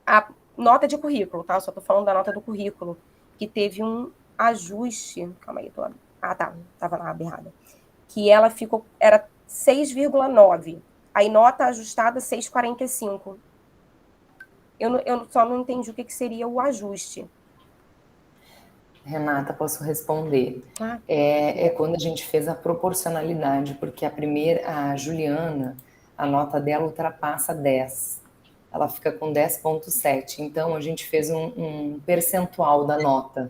Speaker 8: a nota de currículo, tá? Só estou falando da nota do currículo, que teve um ajuste, calma aí, estava na aba errada, que ela era 6,9, aí nota ajustada 6,45. Eu só não entendi o que seria o ajuste.
Speaker 6: Renata, posso responder? É quando a gente fez a proporcionalidade, porque a Juliana, a nota dela ultrapassa 10. Ela fica com 10,7. Então, a gente fez um percentual da nota.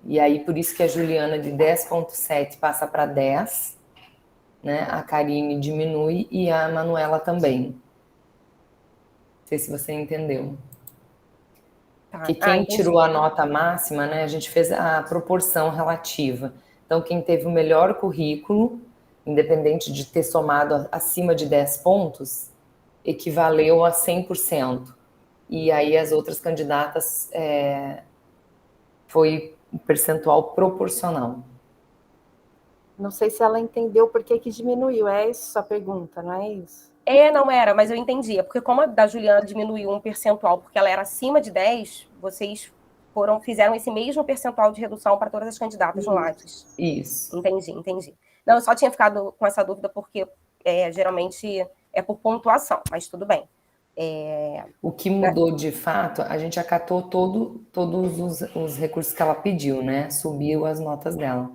Speaker 6: E aí, por isso que a Juliana de 10,7 passa para 10, né? A Karine diminui e a Manuela também. Não sei se você entendeu. Que quem tirou a nota máxima, né? A gente fez a proporção relativa. Então, quem teve o melhor currículo, independente de ter somado acima de 10 pontos, equivaleu a 100%. E aí as outras candidatas foi um percentual proporcional.
Speaker 3: Não sei se ela entendeu por que diminuiu. É isso a sua pergunta, não é isso?
Speaker 8: Não era, mas eu entendi. Porque como a da Juliana diminuiu um percentual porque ela era acima de 10, vocês fizeram esse mesmo percentual de redução para todas as candidatas no Lattes.
Speaker 6: Isso.
Speaker 8: Entendi. Não, eu só tinha ficado com essa dúvida porque geralmente é por pontuação, mas tudo bem.
Speaker 6: O que mudou de fato, a gente acatou todos os recursos que ela pediu, né? Subiu as notas dela.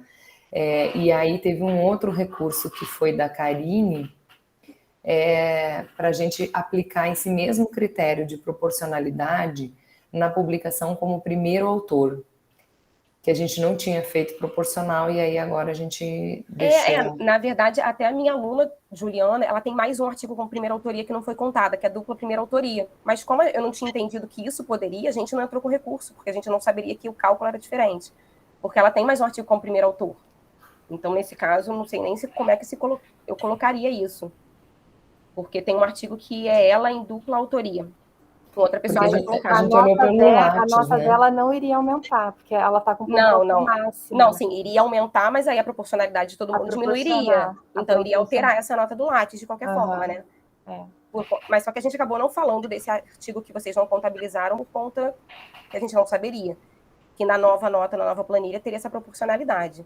Speaker 6: E aí teve um outro recurso que foi da Karine, para a gente aplicar esse mesmo critério de proporcionalidade na publicação como primeiro autor, que a gente não tinha feito proporcional, e aí agora a gente deixou...
Speaker 8: Na verdade, até a minha aluna, Juliana, ela tem mais um artigo com primeira autoria que não foi contada, que é dupla primeira autoria. Mas como eu não tinha entendido que isso poderia, a gente não entrou com recurso, porque a gente não saberia que o cálculo era diferente. Porque ela tem mais um artigo como primeiro autor. Então, nesse caso, não sei nem como é que eu colocaria isso. Porque tem um artigo que é ela em dupla autoria. Com outra pessoa que já colocava.
Speaker 3: A nota dela não iria aumentar, porque ela está com pontuação máxima.
Speaker 8: Não, sim, iria aumentar, mas aí a proporcionalidade de todo mundo diminuiria. Então, iria alterar essa nota do Lattes de qualquer forma, né? Mas só que a gente acabou não falando desse artigo que vocês não contabilizaram por conta que a gente não saberia. Que na nova nota, na nova planilha, teria essa proporcionalidade.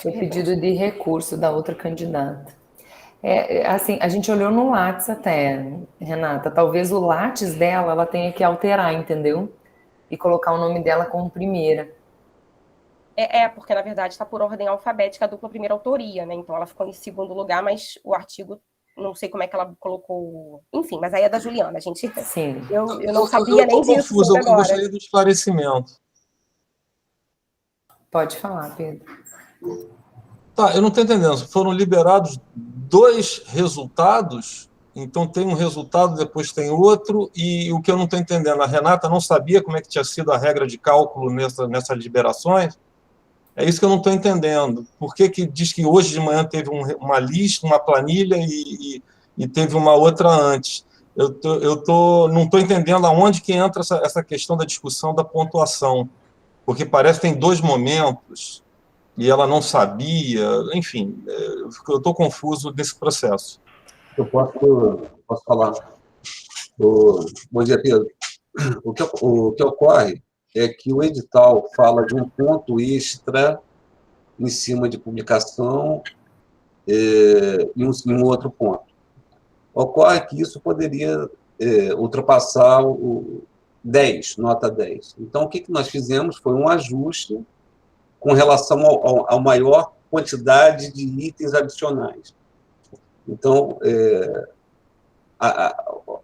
Speaker 6: Foi pedido de recurso da outra candidata. Assim, a gente olhou no Lattes até, Renata, talvez o Lattes dela, ela tenha que alterar, entendeu? E colocar o nome dela como primeira.
Speaker 8: Porque na verdade está por ordem alfabética a dupla primeira autoria, né? Então ela ficou em segundo lugar, mas o artigo, não sei como é que ela colocou... Enfim, mas aí é da Juliana, a gente...
Speaker 6: Sim.
Speaker 8: Eu não sabia nem disso.
Speaker 9: Eu gostaria do esclarecimento.
Speaker 6: Pode falar, Pedro.
Speaker 9: Tá, eu não estou entendendo. Foram liberados 2 resultados, então tem um resultado, depois tem outro, e o que eu não estou entendendo, a Renata não sabia como é que tinha sido a regra de cálculo nessas liberações? É isso que eu não estou entendendo. Por que diz que hoje de manhã teve uma lista, uma planilha e teve uma outra antes? Eu não estou entendendo aonde que entra essa questão da discussão da pontuação, porque parece que tem 2 momentos e ela não sabia, enfim, eu estou confuso desse processo.
Speaker 7: Eu posso falar. Bom dia, Pedro. O que ocorre é que o edital fala de um ponto extra em cima de publicação e um outro ponto. Ocorre que isso poderia ultrapassar o 10, nota 10. Então, o que nós fizemos foi um ajuste com relação à maior quantidade de itens adicionais. Então,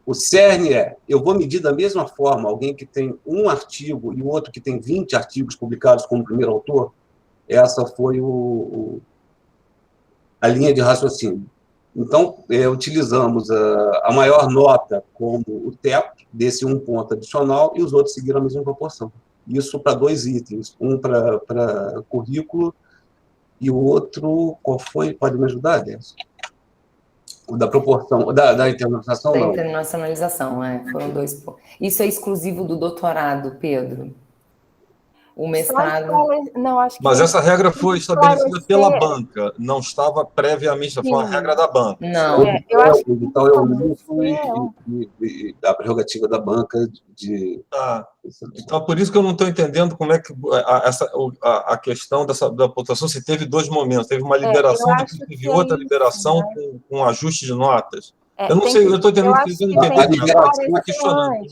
Speaker 7: o cerne eu vou medir da mesma forma alguém que tem um artigo e o outro que tem 20 artigos publicados como primeiro autor. Essa foi a linha de raciocínio. Então, utilizamos a maior nota como o teto desse um ponto adicional e os outros seguiram a mesma proporção. Isso para 2 itens, um para currículo e o outro, qual foi? Pode me ajudar, Décio? O da proporção, da internacionalização, não.
Speaker 6: Da internacionalização, foram 2 pontos. Isso é exclusivo do doutorado, Pedro? O mestrado...
Speaker 3: Não, acho que...
Speaker 9: Mas essa regra foi estabelecida pela banca, não estava previamente, foi uma regra da banca.
Speaker 6: Não.
Speaker 7: Eu acho que então é o uso e a prerrogativa da banca de...
Speaker 9: Então, por isso que eu não estou entendendo como é que a questão da pontuação, se teve 2 momentos, teve uma liberação, depois teve outra liberação com ajuste de notas. Eu não sei, eu estou entendendo que eu não entendi. Estou questionando.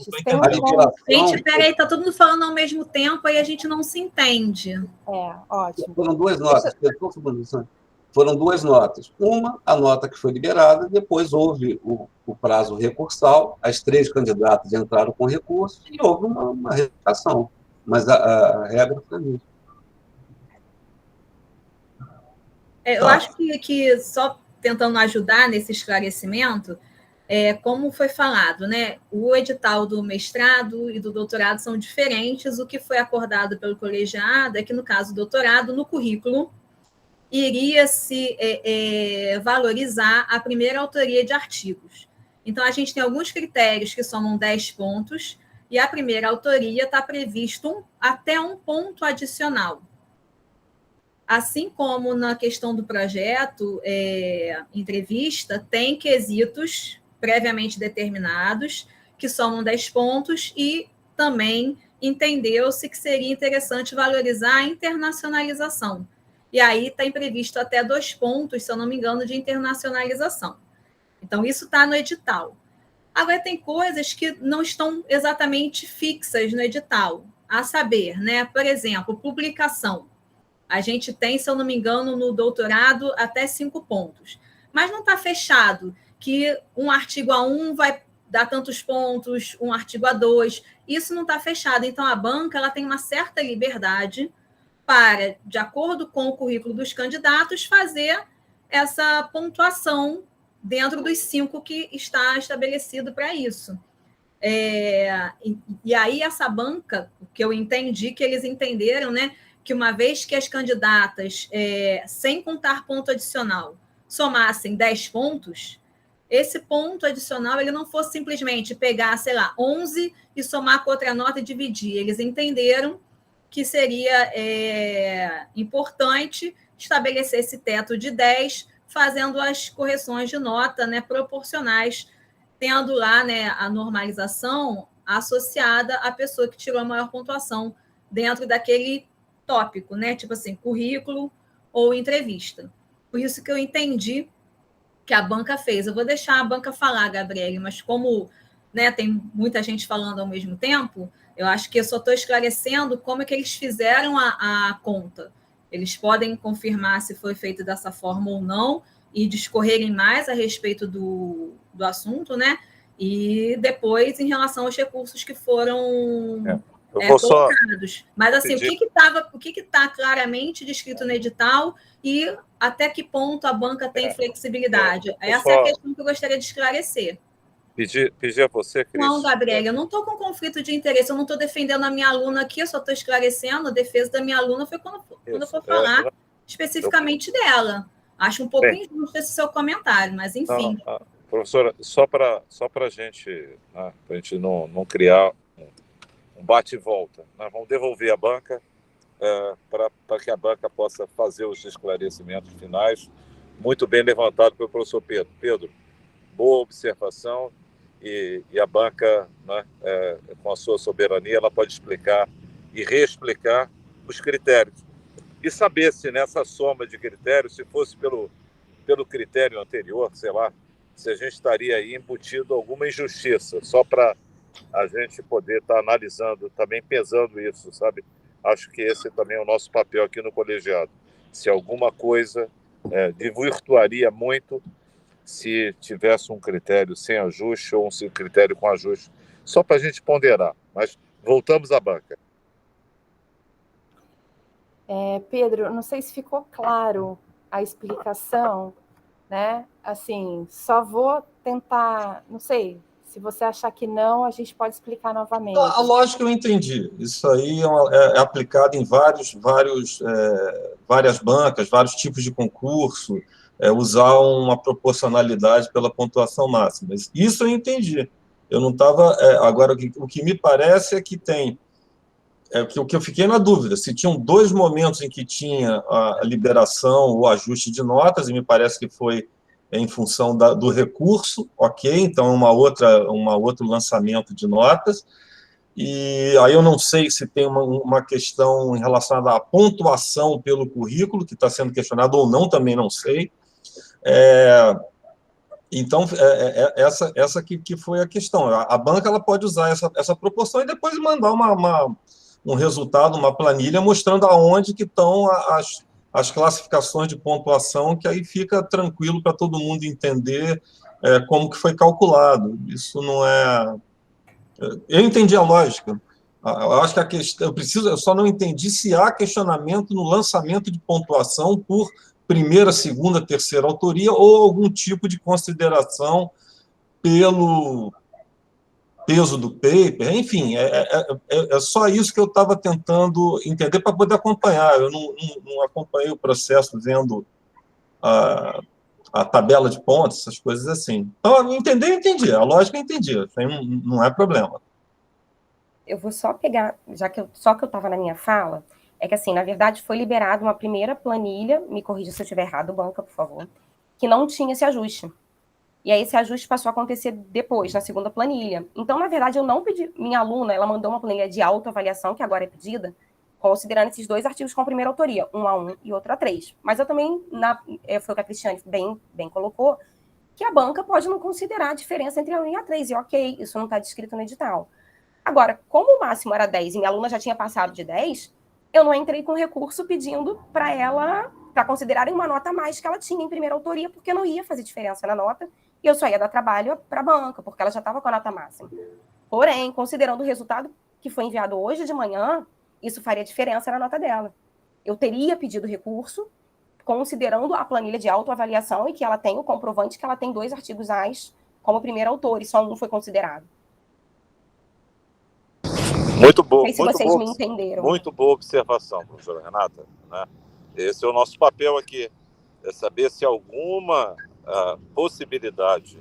Speaker 1: Gente, peraí, está todo mundo falando ao mesmo tempo e a gente não se entende.
Speaker 3: Ótimo.
Speaker 7: Foram 2 notas. Foram 2 notas. Uma, a nota que foi liberada, depois houve o prazo recursal, as 3 candidatas entraram com recurso e houve uma revogação. Mas a regra foi isso.
Speaker 1: Eu acho que só tentando ajudar nesse esclarecimento, como foi falado, né? O edital do mestrado e do doutorado são diferentes. O que foi acordado pelo colegiado é que, no caso do doutorado, no currículo, iria se valorizar a primeira autoria de artigos. Então, a gente tem alguns critérios que somam 10 pontos, e a primeira autoria está previsto até um ponto adicional. Assim como na questão do projeto, entrevista, tem quesitos previamente determinados, que somam 10 pontos, e também entendeu-se que seria interessante valorizar a internacionalização. E aí está previsto até 2 pontos, se eu não me engano, de internacionalização. Então, isso está no edital. Agora, tem coisas que não estão exatamente fixas no edital, a saber, né? Por exemplo, publicação. A gente tem, se eu não me engano, no doutorado, até 5 pontos. Mas não está fechado que um artigo A1 vai dar tantos pontos, um artigo A2. Isso não está fechado. Então, a banca ela tem uma certa liberdade para, de acordo com o currículo dos candidatos, fazer essa pontuação dentro dos 5 que está estabelecido para isso. E aí, essa banca, o que eu entendi, que eles entenderam, né, que uma vez que as candidatas, sem contar ponto adicional, somassem 10 pontos, esse ponto adicional ele não fosse simplesmente pegar, sei lá, 11 e somar com outra nota e dividir. Eles entenderam que seria importante estabelecer esse teto de 10, fazendo as correções de nota, né, proporcionais, tendo lá, né, a normalização associada à pessoa que tirou a maior pontuação dentro daquele tópico, né, tipo assim, currículo ou entrevista. Por isso que eu entendi que a banca fez. Eu vou deixar a banca falar, Gabriele, mas como, né, tem muita gente falando ao mesmo tempo, eu acho que eu só estou esclarecendo como é que eles fizeram a conta. Eles podem confirmar se foi feito dessa forma ou não e discorrerem mais a respeito do assunto, né? E depois, em relação aos recursos que foram colocados. Mas, assim, o que está claramente descrito no edital e até que ponto a banca tem flexibilidade? Essa é a questão que eu gostaria de esclarecer.
Speaker 2: Pedir a você, Cris.
Speaker 1: Não, Gabriela, eu não estou com conflito de interesse, eu não estou defendendo a minha aluna aqui, eu só estou esclarecendo. A defesa da minha aluna foi quando eu for falar especificamente dela. Acho um pouco injusto esse seu comentário, mas enfim.
Speaker 2: Não, professora, só para a gente não criar um bate e volta, nós vamos devolver a banca para que a banca possa fazer os esclarecimentos finais. Muito bem levantado pelo professor Pedro. Pedro, boa observação. E a banca, né, com a sua soberania, ela pode explicar e reexplicar os critérios. E saber se nessa soma de critérios, se fosse pelo critério anterior, sei lá, se a gente estaria aí embutido alguma injustiça, só para a gente poder estar analisando, também pesando isso, sabe? Acho que esse também é o nosso papel aqui no colegiado. Se alguma coisa desvirtuaria muito se tivesse um critério sem ajuste ou um critério com ajuste, só para a gente ponderar. Mas voltamos à banca.
Speaker 3: Pedro, não sei se ficou claro a explicação, né? Assim, só vou tentar, não sei, se você achar que não, a gente pode explicar novamente.
Speaker 9: A lógica eu entendi. Isso aí é aplicado em várias bancas, vários tipos de concurso, usar uma proporcionalidade pela pontuação máxima. Isso eu entendi. Eu não estava... agora, o que me parece é que tem... o que eu fiquei na dúvida, se tinham 2 momentos em que tinha a liberação ou ajuste de notas, e me parece que foi em função do recurso, ok, então outro lançamento de notas, e aí eu não sei se tem uma questão relacionada à pontuação pelo currículo, que está sendo questionado ou não, também não sei. Então, essa que foi a questão. A banca ela pode usar essa proporção e depois mandar um resultado, uma planilha, mostrando aonde que estão as classificações de pontuação, que aí fica tranquilo para todo mundo entender como que foi calculado. Isso não é... Eu entendi a lógica. Eu acho que eu só não entendi se há questionamento no lançamento de pontuação por primeira, segunda, terceira autoria ou algum tipo de consideração pelo peso do paper, enfim, é só isso que eu estava tentando entender para poder acompanhar. Eu não acompanhei o processo vendo a tabela de pontos, essas coisas assim. Então, entender, eu entendi. A lógica eu entendi. Não é problema.
Speaker 8: Eu vou só pegar, só que eu estava na minha fala, é que assim, na verdade foi liberada uma primeira planilha, me corrija se eu estiver errado, Banca, por favor, que não tinha esse ajuste. E aí esse ajuste passou a acontecer depois, na segunda planilha. Então, na verdade, eu não pedi, minha aluna, ela mandou uma planilha de autoavaliação, que agora é pedida, considerando esses 2 artigos com primeira autoria, um a 1 e outro a 3. Mas eu também, foi o que a Cristiane bem colocou, que a banca pode não considerar a diferença entre a 1 e a 3, e ok, isso não está descrito no edital. Agora, como o máximo era 10 e minha aluna já tinha passado de 10, eu não entrei com recurso pedindo para ela, para considerarem uma nota a mais que ela tinha em primeira autoria, porque não ia fazer diferença na nota, e eu só ia dar trabalho para a banca, porque ela já estava com a nota máxima. Porém, considerando o resultado que foi enviado hoje de manhã, isso faria diferença na nota dela. Eu teria pedido recurso, considerando a planilha de autoavaliação e que ela tem o comprovante que ela tem 2 artigos AIS como primeiro autor, e só um foi considerado.
Speaker 2: Muito boa.
Speaker 8: Não sei se vocês me entenderam.
Speaker 2: Muito boa observação, professora Renata. Né? Esse é o nosso papel aqui, é saber se alguma possibilidade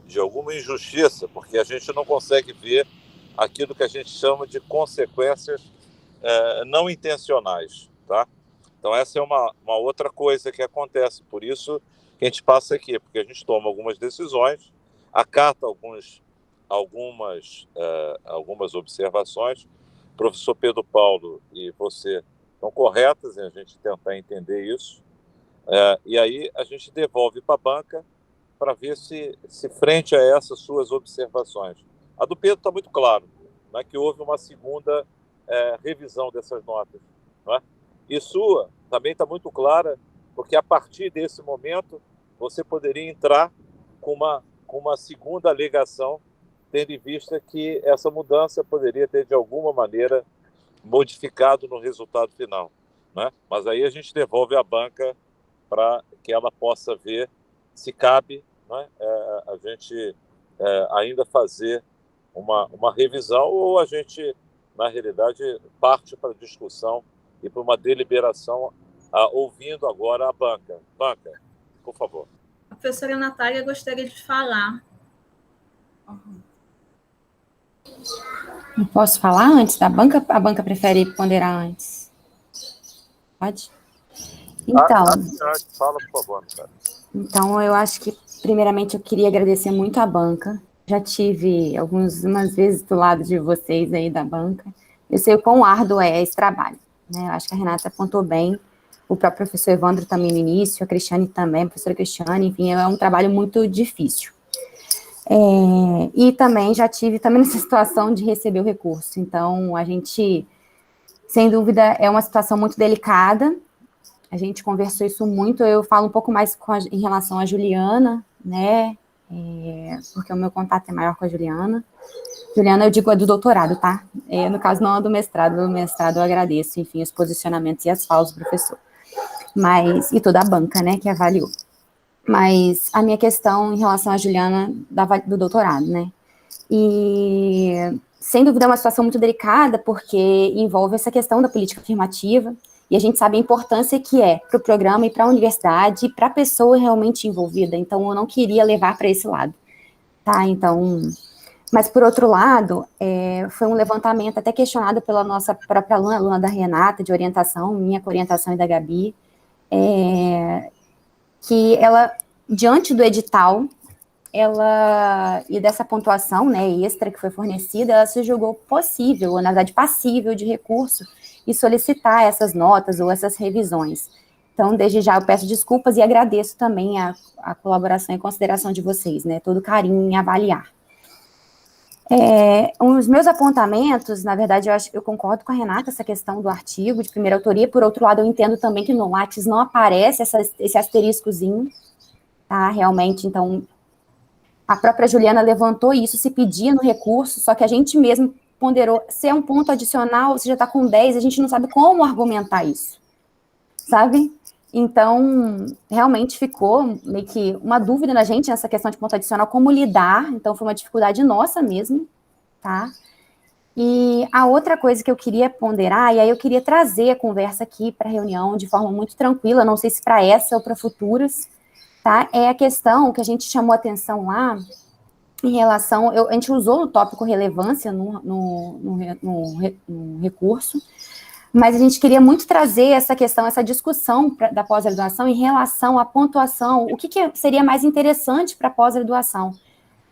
Speaker 2: de alguma injustiça, porque a gente não consegue ver aquilo que a gente chama de consequências não intencionais, tá? Então essa é uma outra coisa que acontece, por isso que a gente passa aqui, porque a gente toma algumas decisões, acata algumas observações. O professor Pedro Paulo e você estão corretas em a gente tentar entender isso, e aí a gente devolve para a banca para ver se frente a essas suas observações. A do Pedro está muito claro, né, que houve uma segunda revisão dessas notas. Não é? E sua também está muito clara, porque a partir desse momento você poderia entrar com uma segunda alegação, tendo em vista que essa mudança poderia ter, de alguma maneira, modificado no resultado final. Né? Mas aí a gente devolve à banca para que ela possa ver se cabe, né, a gente ainda fazer uma revisão, ou a gente, na realidade, parte para a discussão e para uma deliberação, ouvindo agora a banca. Banca, por favor.
Speaker 1: A professora Natália gostaria de falar.
Speaker 3: Não posso falar antes da banca? A banca prefere ponderar antes? Pode? Então,
Speaker 2: fala, por favor, Natália.
Speaker 3: Então, eu acho que, primeiramente, eu queria agradecer muito à banca. Já tive umas vezes do lado de vocês aí da banca. Eu sei o quão árduo é esse trabalho, né? Eu acho que a Renata apontou bem, o próprio professor Evandro também no início, a Cristiane também, a professora Cristiane, enfim, é um trabalho muito difícil. E também já tive também nessa situação de receber o recurso. Então, a gente, sem dúvida, é uma situação muito delicada. A gente conversou isso muito, eu falo um pouco mais em relação à Juliana, né, porque o meu contato é maior com a Juliana. Juliana, eu digo a do doutorado, tá? No caso, não a do mestrado eu agradeço, enfim, os posicionamentos e as falas do professor. E toda a banca, né, que avaliou. Mas a minha questão em relação à Juliana do doutorado, né, e sem dúvida é uma situação muito delicada, porque envolve essa questão da política afirmativa, e a gente sabe a importância que é para o programa e para a universidade e para a pessoa realmente envolvida. Então, eu não queria levar para esse lado, tá? Então, mas por outro lado, foi um levantamento até questionado pela nossa própria aluna da Renata, de orientação, minha orientação e da Gabi, que ela, diante do edital, e dessa pontuação, né, extra que foi fornecida, ela se julgou possível, ou na verdade passível de recurso, e solicitar essas notas ou essas revisões. Então, desde já, eu peço desculpas e agradeço também a colaboração e consideração de vocês, né, todo o carinho em avaliar. Os meus apontamentos, na verdade, eu concordo com a Renata, essa questão do artigo de primeira autoria. Por outro lado, eu entendo também que no Lattes não aparece esse asteriscozinho, tá, realmente, então, a própria Juliana levantou isso, se pedia no recurso, só que a gente mesmo ponderou, se é um ponto adicional, você já está com 10, a gente não sabe como argumentar isso, sabe? Então, realmente ficou meio que uma dúvida na gente, nessa questão de ponto adicional, como lidar. Então, foi uma dificuldade nossa mesmo, tá? E a outra coisa que eu queria ponderar, e aí eu queria trazer a conversa aqui para a reunião de forma muito tranquila, não sei se para essa ou para futuras, tá? É a questão que a gente chamou atenção lá, em relação, a gente usou o tópico relevância no recurso, mas a gente queria muito trazer essa questão, essa discussão da pós-graduação em relação à pontuação, o que seria mais interessante para a pós-graduação.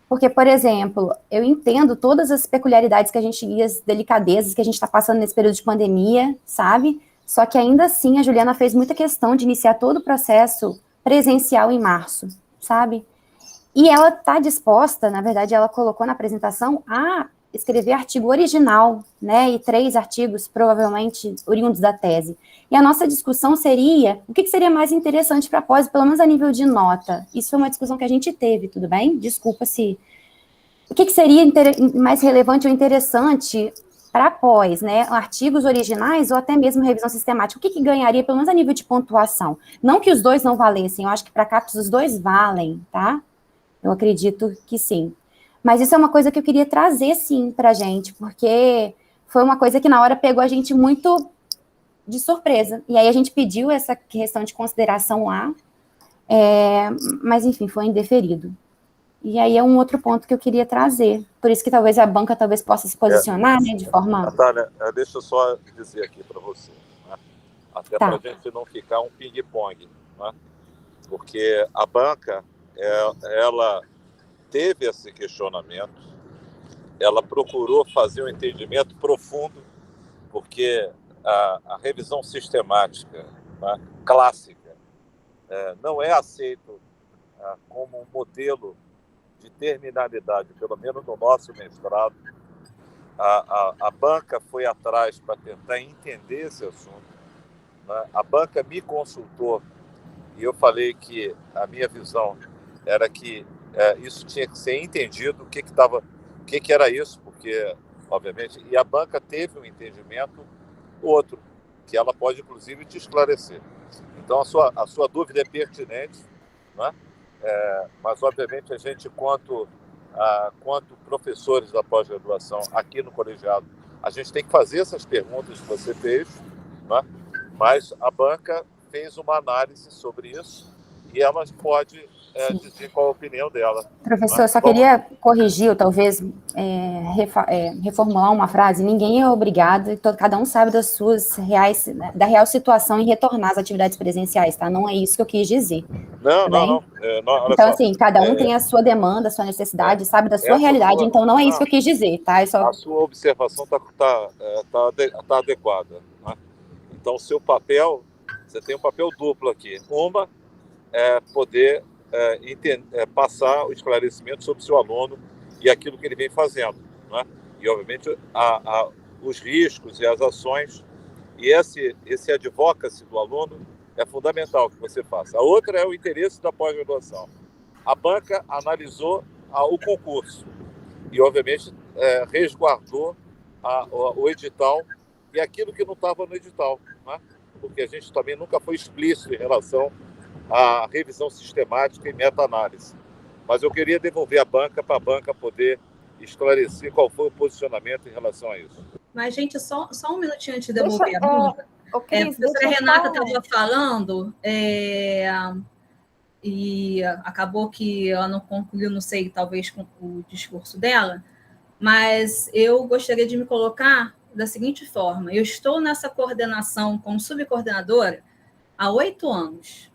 Speaker 3: Porque, por exemplo, eu entendo todas as peculiaridades que a gente, e as delicadezas que a gente está passando nesse período de pandemia, sabe? Só que ainda assim a Juliana fez muita questão de iniciar todo o processo presencial em março, sabe? E ela está disposta, na verdade, ela colocou na apresentação a escrever artigo original, né, e 3 artigos, provavelmente, oriundos da tese. E a nossa discussão seria, o que seria mais interessante para a pós, pelo menos a nível de nota? Isso foi uma discussão que a gente teve, tudo bem? Desculpa se... O que seria mais relevante ou interessante para a pós, né, artigos originais ou até mesmo revisão sistemática? O que ganharia, pelo menos a nível de pontuação? Não que os dois não valessem, eu acho que para CAPES os dois valem, tá? Eu acredito que sim. Mas isso é uma coisa que eu queria trazer, sim, para a gente, porque foi uma coisa que na hora pegou a gente muito de surpresa. E aí a gente pediu essa questão de consideração lá, mas, enfim, foi indeferido. E aí é um outro ponto que eu queria trazer. Por isso que talvez a banca possa se posicionar, né, de forma...
Speaker 2: Natália, deixa eu só dizer aqui para você, né? Até para a gente não ficar um ping-pong, né? Porque a banca, ela teve esse questionamento, ela procurou fazer um entendimento profundo, porque a revisão sistemática, né, clássica, não é aceito como um modelo de terminalidade, pelo menos no nosso mestrado. A banca foi atrás para tentar entender esse assunto, né? A banca me consultou e eu falei que a minha visão era que isso tinha que ser entendido, o que era isso, porque, obviamente, e a banca teve um entendimento outro, que ela pode, inclusive, te esclarecer. Então, a sua dúvida é pertinente, né? Mas, obviamente, a gente, quanto professores da pós-graduação aqui no colegiado, a gente tem que fazer essas perguntas que você fez, né? Mas a banca fez uma análise sobre isso e ela pode dizer qual a opinião dela.
Speaker 3: Professor, eu só queria corrigir, ou talvez reformular uma frase. Ninguém é obrigado, cada um sabe da real situação em retornar às atividades presenciais, tá? Não é isso que eu quis dizer.
Speaker 2: Não.
Speaker 3: Então, assim, cada um tem a sua demanda, a sua necessidade, sabe da sua realidade, então não é isso que eu quis dizer, tá?
Speaker 2: A sua observação tá adequada, né? Então, seu papel, você tem um papel duplo aqui. Uma é poder passar o esclarecimento sobre o seu aluno e aquilo que ele vem fazendo, né? E, obviamente, os riscos e as ações, e esse advocacy do aluno é fundamental que você faça. A outra é o interesse da pós-graduação. A banca analisou o concurso e, obviamente, resguardou o edital e aquilo que não estava no edital, né? Porque a gente também nunca foi explícito em relação à revisão sistemática e meta-análise. Mas eu queria devolver a banca para a banca poder esclarecer qual foi o posicionamento em relação a isso.
Speaker 1: Mas, gente, só um minutinho antes de devolver a banca. A professora Renata estava falando e acabou que ela não concluiu, não sei, talvez com o discurso dela, mas eu gostaria de me colocar da seguinte forma: eu estou nessa coordenação como subcoordenadora há 8 anos.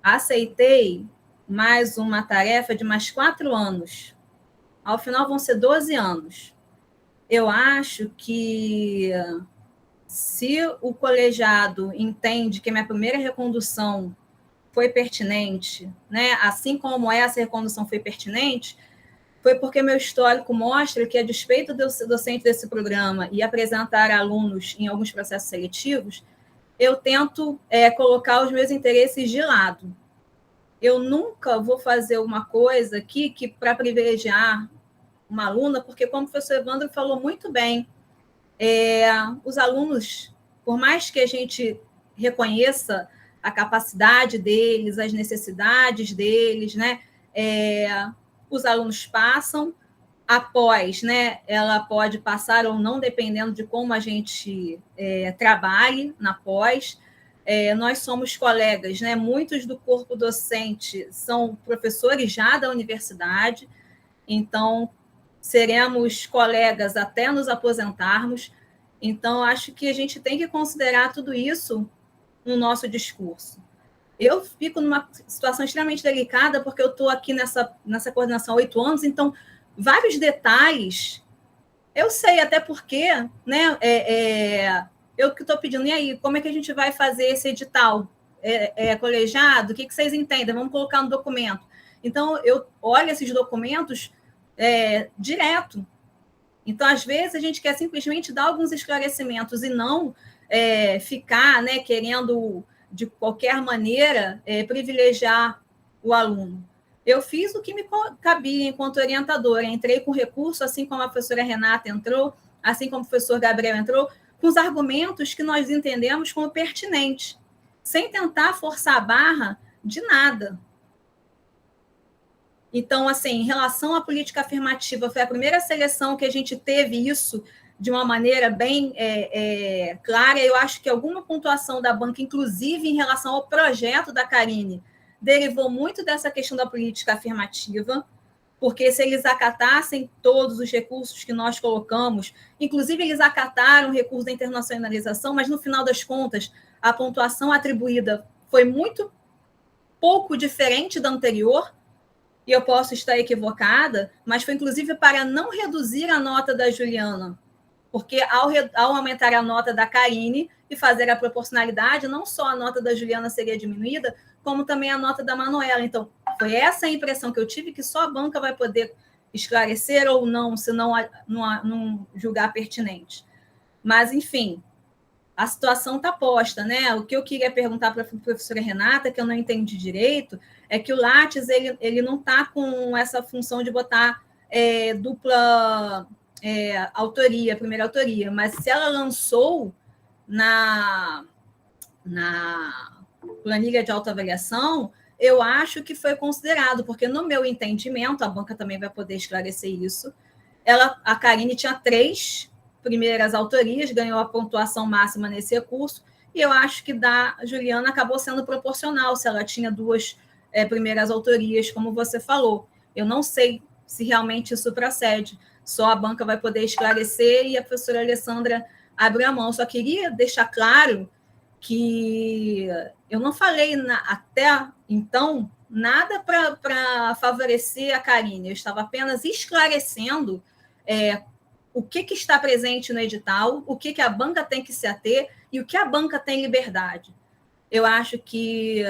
Speaker 1: Aceitei mais uma tarefa de mais 4 anos. Ao final vão ser 12 anos. Eu acho que se o colegiado entende que a minha primeira recondução foi pertinente, né? Assim como essa recondução foi pertinente, foi porque meu histórico mostra que, a despeito de eu ser docente desse programa e apresentar alunos em alguns processos seletivos, eu tento colocar os meus interesses de lado. Eu nunca vou fazer uma coisa aqui que para privilegiar uma aluna, porque, como o professor Evandro falou muito bem, os alunos, por mais que a gente reconheça a capacidade deles, as necessidades deles, né? Os alunos passam, após, né? Ela pode passar ou não, dependendo de como a gente trabalhe na pós. Nós somos colegas, né? Muitos do corpo docente são professores já da universidade, então seremos colegas até nos aposentarmos. Então, acho que a gente tem que considerar tudo isso no nosso discurso. Eu fico numa situação extremamente delicada, porque eu estou aqui nessa coordenação há 8 anos, então, vários detalhes, eu sei até porque, né, eu que estou pedindo, e aí, como é que a gente vai fazer esse edital? Colegiado? O que vocês entendem? Vamos colocar no documento. Então, eu olho esses documentos direto. Então, às vezes, a gente quer simplesmente dar alguns esclarecimentos e não ficar, né, querendo, de qualquer maneira, privilegiar o aluno. Eu fiz o que me cabia enquanto orientadora. Entrei com recurso, assim como a professora Renata entrou, assim como o professor Gabriel entrou, com os argumentos que nós entendemos como pertinentes, sem tentar forçar a barra de nada. Então, assim, em relação à política afirmativa, foi a primeira seleção que a gente teve isso de uma maneira bem clara. Eu acho que alguma pontuação da banca, inclusive em relação ao projeto da Karine, derivou muito dessa questão da política afirmativa, porque se eles acatassem todos os recursos que nós colocamos, inclusive eles acataram o recurso da internacionalização, mas no final das contas, a pontuação atribuída foi muito pouco diferente da anterior, e eu posso estar equivocada, mas foi inclusive para não reduzir a nota da Juliana, porque ao aumentar a nota da Karine e fazer a proporcionalidade, não só a nota da Juliana seria diminuída, como também a nota da Manuela. Então, foi essa a impressão que eu tive, que só a banca vai poder esclarecer ou não, se não julgar pertinente. Mas, enfim, a situação está posta, né? O que eu queria perguntar para a professora Renata, que eu não entendi direito, é que o Lattes ele não está com essa função de botar dupla autoria, primeira autoria, mas se ela lançou na planilha de autoavaliação, eu acho que foi considerado, porque no meu entendimento, a banca também vai poder esclarecer isso, a Karine tinha 3 primeiras autorias, ganhou a pontuação máxima nesse recurso, e eu acho que da Juliana acabou sendo proporcional, se ela tinha 2 primeiras autorias, como você falou. Eu não sei se realmente isso procede, só a banca vai poder esclarecer e a professora Alessandra abre a mão. Só queria deixar claro que eu não falei até então nada para favorecer a Karine, eu estava apenas esclarecendo o que está presente no edital, o que a banca tem que se ater e o que a banca tem liberdade. Eu acho que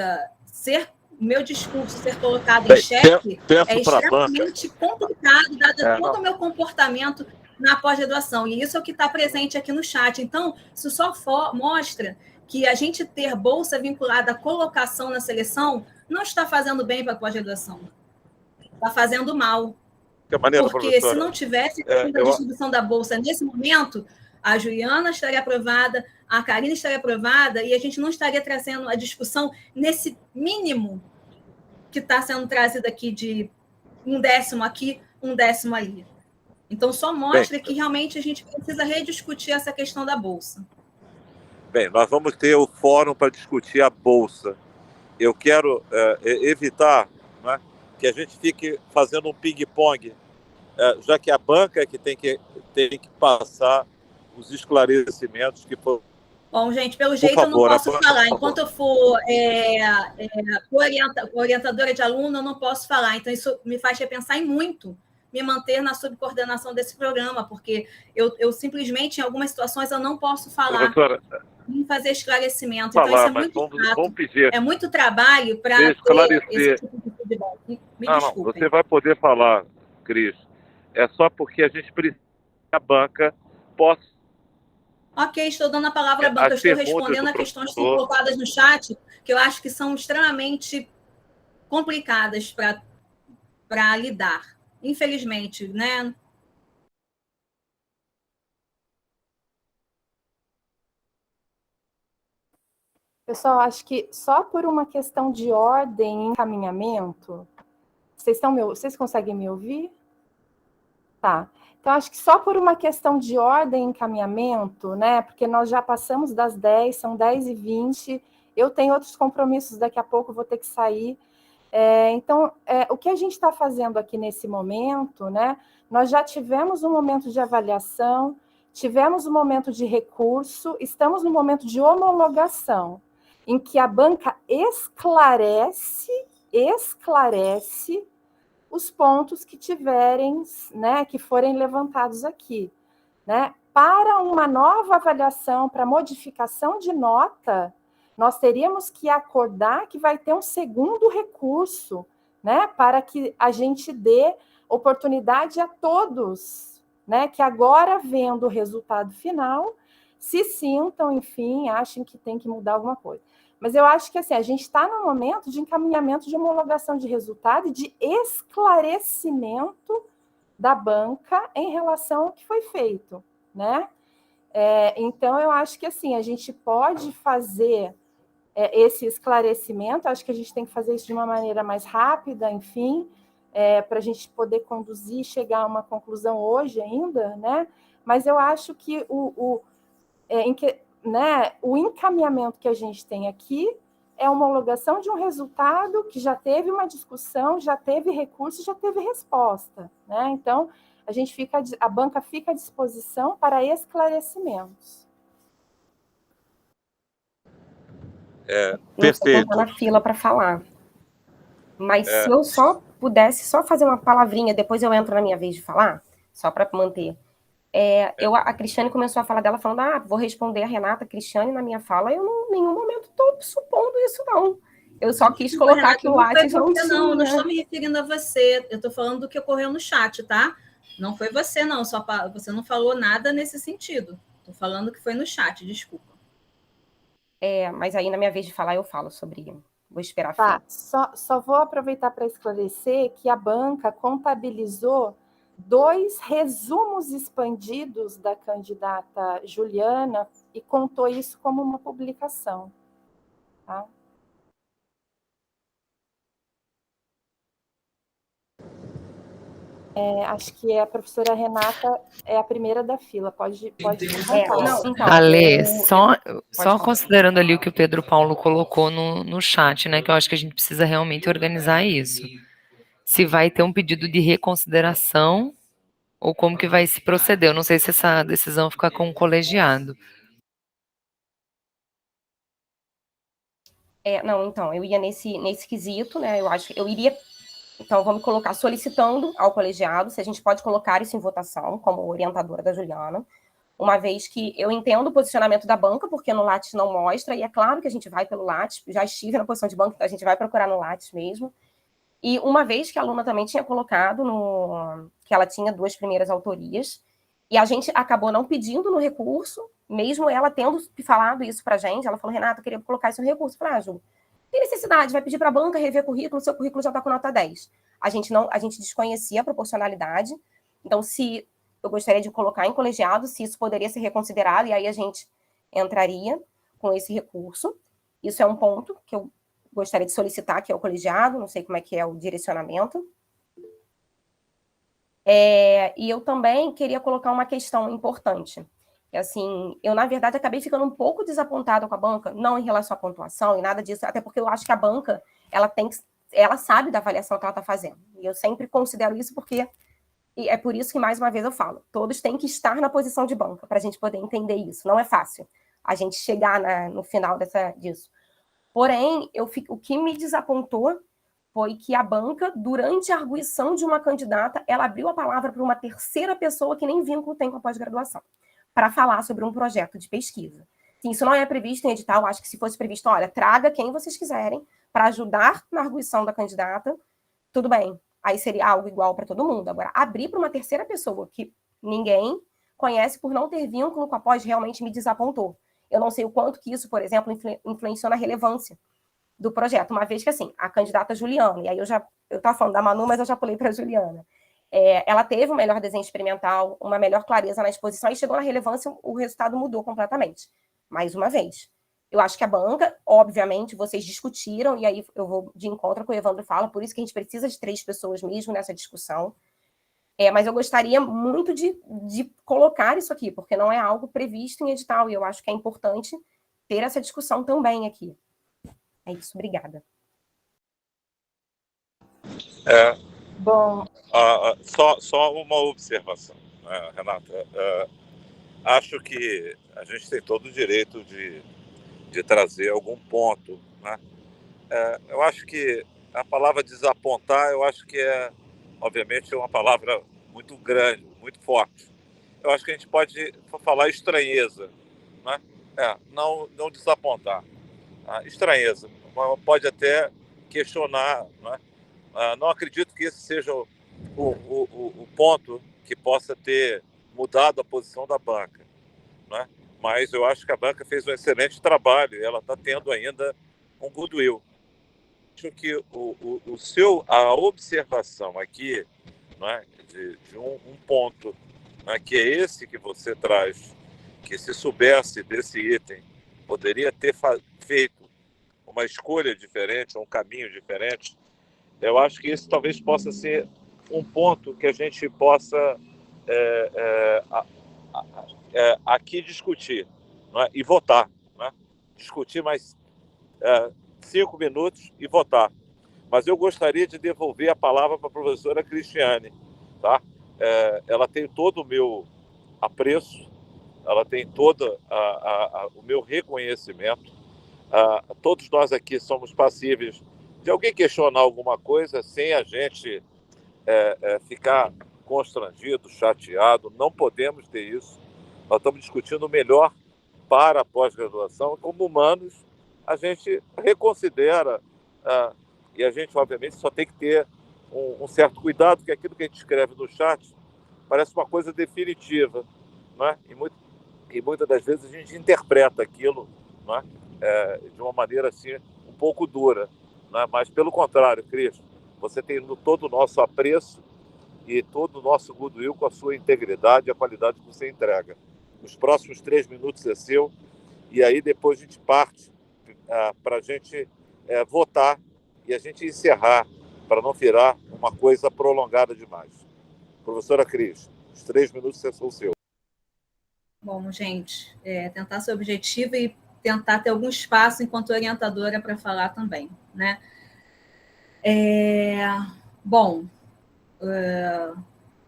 Speaker 1: o meu discurso ser colocado em xeque é extremamente complicado, dado todo o meu comportamento na pós-graduação. E isso é o que está presente aqui no chat. Então, isso só mostra que a gente ter bolsa vinculada à colocação na seleção não está fazendo bem para a pós-graduação. Está fazendo mal. Porque se não tivesse a distribuição da bolsa nesse momento, a Juliana estaria aprovada, a Karine estaria aprovada, e a gente não estaria trazendo a discussão nesse mínimo que está sendo trazido aqui de 1/10 aqui, 1/10 ali. Então, só mostra que realmente a gente precisa rediscutir essa questão da bolsa.
Speaker 2: Bem, nós vamos ter o fórum para discutir a bolsa. Eu quero evitar, né, que a gente fique fazendo um ping-pong, já que a banca é que tem que passar os esclarecimentos que foram.
Speaker 1: Bom, gente, pelo jeito eu não posso falar. Enquanto eu for orientadora de aluno, eu não posso falar. Então, isso me faz repensar em muito me manter na subcoordenação desse programa, porque eu simplesmente, em algumas situações, eu não posso falar.
Speaker 2: Professora,
Speaker 1: em fazer esclarecimento. Então, isso é muito chato. É muito trabalho para
Speaker 2: esclarecer
Speaker 1: esse tipo de feedback. Me desculpem.
Speaker 2: Não, você vai poder falar, Cris. É só porque a gente precisa que a banca possa.
Speaker 1: Ok, estou dando a palavra à banca. Eu estou respondendo a questões que estão colocadas no chat, que eu acho que são extremamente complicadas para lidar. Infelizmente, né?
Speaker 3: Pessoal, acho que só por uma questão de ordem e encaminhamento... Vocês conseguem me ouvir? Tá. Então, acho que só por uma questão de ordem e encaminhamento, né? Porque nós já passamos das 10, são 10h20, eu tenho outros compromissos, daqui a pouco vou ter que sair. Então, o que a gente está fazendo aqui nesse momento, né? Nós já tivemos um momento de avaliação, tivemos um momento de recurso, estamos no momento de homologação, em que a banca esclarece os pontos que tiverem, né, que forem levantados aqui, né? Para uma nova avaliação, para modificação de nota, nós teríamos que acordar que vai ter um segundo recurso, né, para que a gente dê oportunidade a todos, né, que agora, vendo o resultado final, se sintam, enfim, achem que tem que mudar alguma coisa. Mas eu acho que assim, a gente está no momento de encaminhamento de homologação de resultado e de esclarecimento da banca em relação ao que foi feito, né? Então, eu acho que assim, a gente pode fazer esse esclarecimento, acho que a gente tem que fazer isso de uma maneira mais rápida, enfim, para a gente poder conduzir e chegar a uma conclusão hoje ainda, né? Mas eu acho que o encaminhamento que a gente tem aqui é a homologação de um resultado que já teve uma discussão, já teve recurso, já teve resposta, né? Então, a banca fica à disposição para esclarecimentos.
Speaker 2: Perfeito.
Speaker 8: Eu estou na fila para falar. Mas se eu só pudesse fazer uma palavrinha, depois eu entro na minha vez de falar, só para manter. A Cristiane começou a falar dela falando, vou responder a Renata, Cristiane, na minha fala. Eu em nenhum momento estou supondo isso, não. Eu só quis colocar Renata, que o Lattes não tinha.
Speaker 1: Não estou me referindo a você. Eu estou falando do que ocorreu no chat, tá? Não foi você, não. Você não falou nada nesse sentido. Estou falando que foi no chat, desculpa.
Speaker 8: Mas aí na minha vez de falar eu falo sobre... Vou esperar.
Speaker 3: Tá, só vou aproveitar para esclarecer que a banca contabilizou 2 resumos expandidos da candidata Juliana e contou isso como uma publicação. Tá? Acho que a professora Renata é a primeira da fila, pode
Speaker 6: Ale, só considerando ali o que o Pedro Paulo colocou no chat, né, que eu acho que a gente precisa realmente organizar isso. Se vai ter um pedido de reconsideração ou como que vai se proceder. Eu não sei se essa decisão fica com o colegiado.
Speaker 8: Então, eu ia nesse quesito, né, eu acho que eu iria... Então, vou me colocar solicitando ao colegiado se a gente pode colocar isso em votação, como orientadora da Juliana, uma vez que eu entendo o posicionamento da banca, porque no Lattes não mostra, e é claro que a gente vai pelo Lattes, já estive na posição de banca, então a gente vai procurar no Lattes mesmo. E uma vez que a aluna também tinha colocado que ela tinha 2 primeiras autorias, e a gente acabou não pedindo no recurso, mesmo ela tendo falado isso pra gente, ela falou, Renata, eu queria colocar isso no recurso. Eu falei, Ju, tem necessidade, vai pedir para a banca rever currículo, seu currículo já está com nota 10. A gente desconhecia a proporcionalidade, então eu gostaria de colocar em colegiado se isso poderia ser reconsiderado, e aí a gente entraria com esse recurso. Isso é um ponto que eu gostaria de solicitar aqui ao colegiado, não sei como é que é o direcionamento. E eu também queria colocar uma questão importante. Assim, eu, na verdade, acabei ficando um pouco desapontada com a banca, não em relação à pontuação e nada disso, até porque eu acho que a banca, ela sabe da avaliação que ela está fazendo. E eu sempre considero isso porque, e é por isso que, mais uma vez, eu falo, todos têm que estar na posição de banca para a gente poder entender isso. Não é fácil a gente chegar no final disso. Porém, o que me desapontou foi que a banca, durante a arguição de uma candidata, ela abriu a palavra para uma terceira pessoa que nem vínculo tem com a pós-graduação, para falar sobre um projeto de pesquisa. Sim, isso não é previsto em edital, acho que se fosse previsto, olha, traga quem vocês quiserem para ajudar na arguição da candidata, tudo bem, aí seria algo igual para todo mundo. Agora, abrir para uma terceira pessoa que ninguém conhece por não ter vínculo com a pós realmente me desapontou. Eu não sei o quanto que isso, por exemplo, influenciou na relevância do projeto, uma vez que, assim, a candidata Juliana, e aí eu estava falando da Manu, mas eu já pulei para a Juliana, ela teve um melhor desenho experimental, uma melhor clareza na exposição, e chegou na relevância, o resultado mudou completamente. Mais uma vez, Eu acho que a banca, obviamente, vocês discutiram, e aí eu vou de encontro com o Evandro fala, por isso que a gente precisa de 3 pessoas mesmo nessa discussão. Mas eu gostaria muito de colocar isso aqui, porque não é algo previsto em edital, e eu acho que é importante ter essa discussão também aqui. É isso, obrigada.
Speaker 3: Bom,
Speaker 2: Só uma observação, né, Renata. Acho que a gente tem todo o direito de trazer algum ponto, né? Eu acho que a palavra desapontar, eu acho que obviamente, uma palavra muito grande, muito forte. Eu acho que a gente pode falar estranheza, né? Não desapontar. Estranheza. Pode até questionar, né? Não acredito que esse seja o ponto que possa ter mudado a posição da banca, né? Mas eu acho que a banca fez um excelente trabalho e ela está tendo ainda um goodwill. Acho que a observação aqui, né, de um ponto, né, que é esse que você traz, que se soubesse desse item, poderia ter feito uma escolha diferente, um caminho diferente. Eu acho que esse talvez possa ser um ponto que a gente possa aqui discutir, né, e votar, né? Discutir mais 5 minutos e votar. Mas eu gostaria de devolver a palavra para a professora Cristiane, tá? Ela tem todo o meu apreço, ela tem todo o meu reconhecimento. Todos nós aqui somos passíveis de alguém questionar alguma coisa sem a gente ficar constrangido, chateado. Não podemos ter isso. Nós estamos discutindo o melhor para a pós-graduação. Como humanos, a gente reconsidera e a gente, obviamente, só tem que ter um certo cuidado, porque aquilo que a gente escreve no chat parece uma coisa definitiva, né? E muitas das vezes a gente interpreta aquilo, né, de uma maneira assim, um pouco dura, né? Mas, pelo contrário, Cris, você tem todo o nosso apreço e todo o nosso goodwill com a sua integridade e a qualidade que você entrega. Os próximos 3 minutos é seu, e aí depois a gente parte para a gente votar e a gente encerrar, para não virar uma coisa prolongada demais. Professora Cris, os 3 minutos são seus.
Speaker 1: Bom, gente, tentar ser objetivo e tentar ter algum espaço enquanto orientadora para falar também, né? Bom,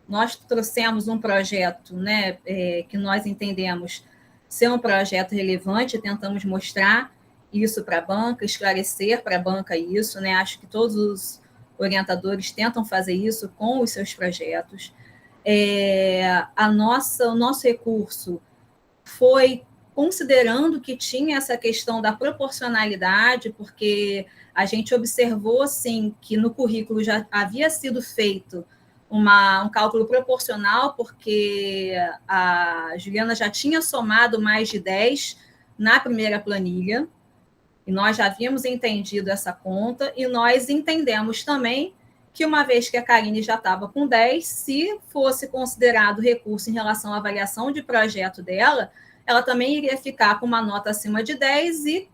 Speaker 1: nós trouxemos um projeto, né, que nós entendemos ser um projeto relevante, tentamos mostrar isso para a banca, esclarecer para a banca isso, né? Acho que todos os orientadores tentam fazer isso com os seus projetos. O nosso recurso foi considerando que tinha essa questão da proporcionalidade, porque a gente observou, assim, que no currículo já havia sido feito um cálculo proporcional, porque a Juliana já tinha somado mais de 10 na primeira planilha, e nós já havíamos entendido essa conta, e nós entendemos também que, uma vez que a Karine já estava com 10, se fosse considerado recurso em relação à avaliação de projeto dela, ela também iria ficar com uma nota acima de 10 e,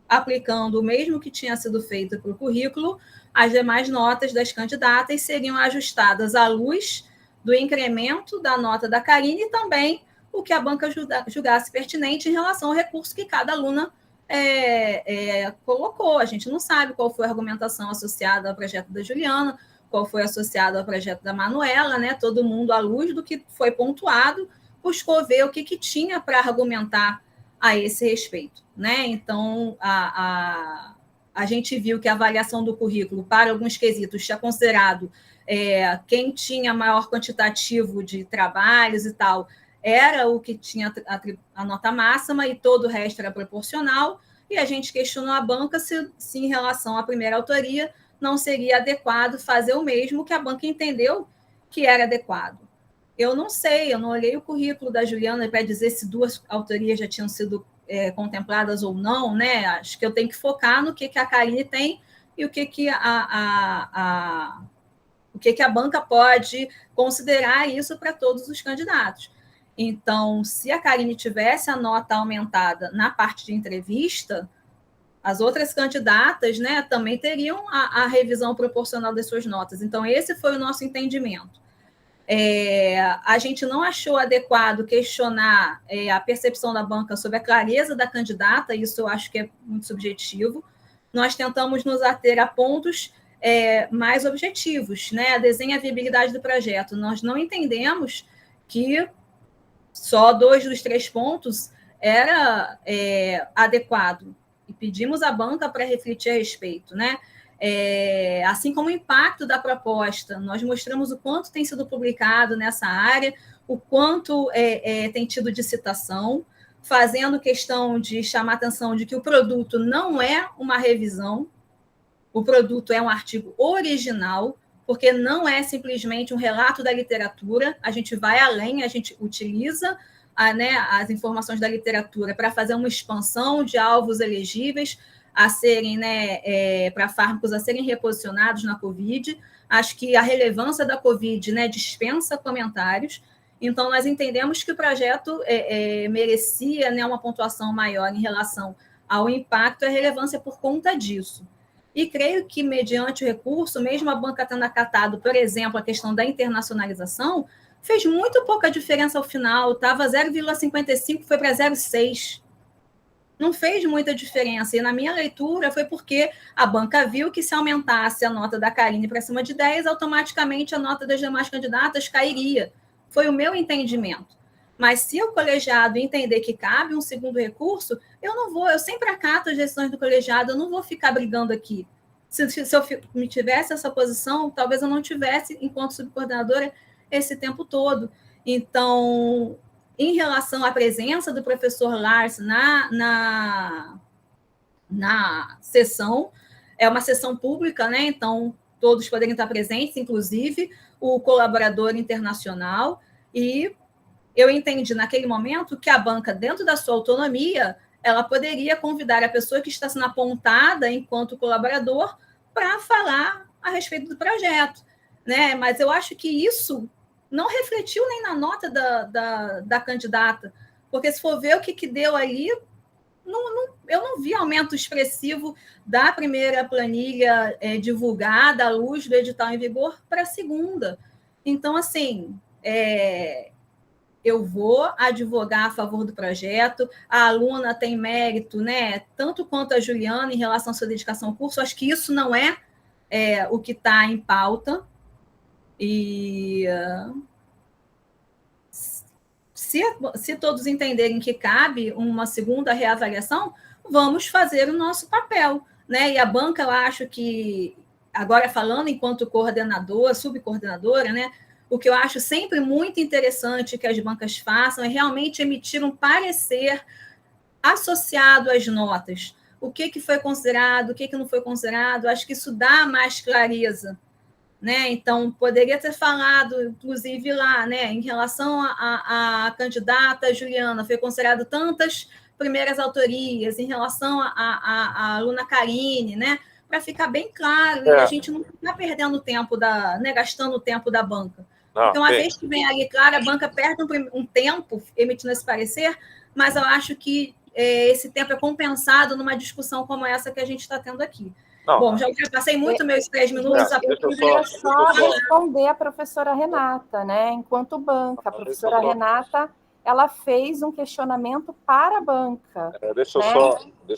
Speaker 1: aplicando o mesmo que tinha sido feito para o currículo, as demais notas das candidatas seriam ajustadas à luz do incremento da nota da Karine e também o que a banca julgasse pertinente em relação ao recurso que cada aluna colocou. A gente não sabe qual foi a argumentação associada ao projeto da Juliana, qual foi associada ao projeto da Manuela, né? Todo mundo, à luz do que foi pontuado, buscou ver o que tinha para argumentar a esse respeito, né? Então, a gente viu que a avaliação do currículo, para alguns quesitos, tinha considerado quem tinha maior quantitativo de trabalhos e tal, era o que tinha a nota máxima e todo o resto era proporcional, e a gente questionou a banca se em relação à primeira autoria não seria adequado fazer o mesmo que a banca entendeu que era adequado. Eu não sei, eu não olhei o currículo da Juliana para dizer se 2 autorias já tinham sido contempladas ou não, né? Acho que eu tenho que focar no que a Karine tem e o que a banca pode considerar isso para todos os candidatos. Então, se a Karine tivesse a nota aumentada na parte de entrevista, as outras candidatas, né, também teriam a revisão proporcional das suas notas. Então, esse foi o nosso entendimento. A gente não achou adequado questionar a percepção da banca sobre a clareza da candidata, isso eu acho que é muito subjetivo. Nós tentamos nos ater a pontos mais objetivos, né? Desenho a viabilidade do projeto. Nós não entendemos que só 2 dos 3 pontos era adequado, e pedimos à banca para refletir a respeito, né? Assim como o impacto da proposta, nós mostramos o quanto tem sido publicado nessa área, o quanto tem tido de citação, fazendo questão de chamar a atenção de que o produto não é uma revisão, o produto é um artigo original, porque não é simplesmente um relato da literatura, a gente vai além, a gente utiliza as informações da literatura para fazer uma expansão de alvos elegíveis a serem, para fármacos a serem reposicionados na COVID. Acho que a relevância da COVID, dispensa comentários. Então, nós entendemos que o projeto merecia, uma pontuação maior em relação ao impacto e à relevância por conta disso. E creio que, mediante o recurso, mesmo a banca tendo acatado, por exemplo, a questão da internacionalização, fez muito pouca diferença ao final, estava 0,55, foi para 0,6. Não fez muita diferença. E na minha leitura foi porque a banca viu que se aumentasse a nota da Karine para cima de 10, automaticamente a nota das demais candidatas cairia. Foi o meu entendimento. Mas se o colegiado entender que cabe um segundo recurso, eu sempre acato as decisões do colegiado, eu não vou ficar brigando aqui. Se eu me tivesse essa posição, talvez eu não tivesse, enquanto subcoordenadora, esse tempo todo. Então, em relação à presença do professor Lars na sessão, é uma sessão pública, né? Então, todos poderiam estar presentes, inclusive o colaborador internacional, e eu entendi naquele momento que a banca, dentro da sua autonomia, ela poderia convidar a pessoa que está sendo apontada enquanto colaborador para falar a respeito do projeto, né? Mas eu acho que isso não refletiu nem na nota da candidata, porque se for ver o que deu ali, eu não vi aumento expressivo da primeira planilha divulgada à luz do edital em vigor para a segunda. Então, assim, eu vou advogar a favor do projeto, a aluna tem mérito, né, tanto quanto a Juliana em relação à sua dedicação ao curso, acho que isso não é o que está em pauta, e se todos entenderem que cabe uma segunda reavaliação, vamos fazer o nosso papel, né, e a banca, eu acho que, agora falando enquanto coordenadora, subcoordenadora, né, o que eu acho sempre muito interessante que as bancas façam é realmente emitir um parecer associado às notas. O que foi considerado, o que não foi considerado, acho que isso dá mais clareza, né? Então, poderia ter falado, inclusive lá, né, em relação à candidata Juliana, foi considerado tantas primeiras autorias, em relação à aluna Karine, né? Para ficar bem claro, e a gente não ficar perdendo tempo, gastando o tempo da banca. Porque uma vez que vem ali, claro, a banca perde um tempo emitindo esse parecer, mas eu acho que esse tempo é compensado numa discussão como essa que a gente está tendo aqui.
Speaker 2: Não,
Speaker 1: bom, já passei muito meus 3 minutos.
Speaker 3: Eu queria só responder a professora Renata, né? Enquanto banca, a professora Renata, ela fez um questionamento para a banca.
Speaker 2: Deixa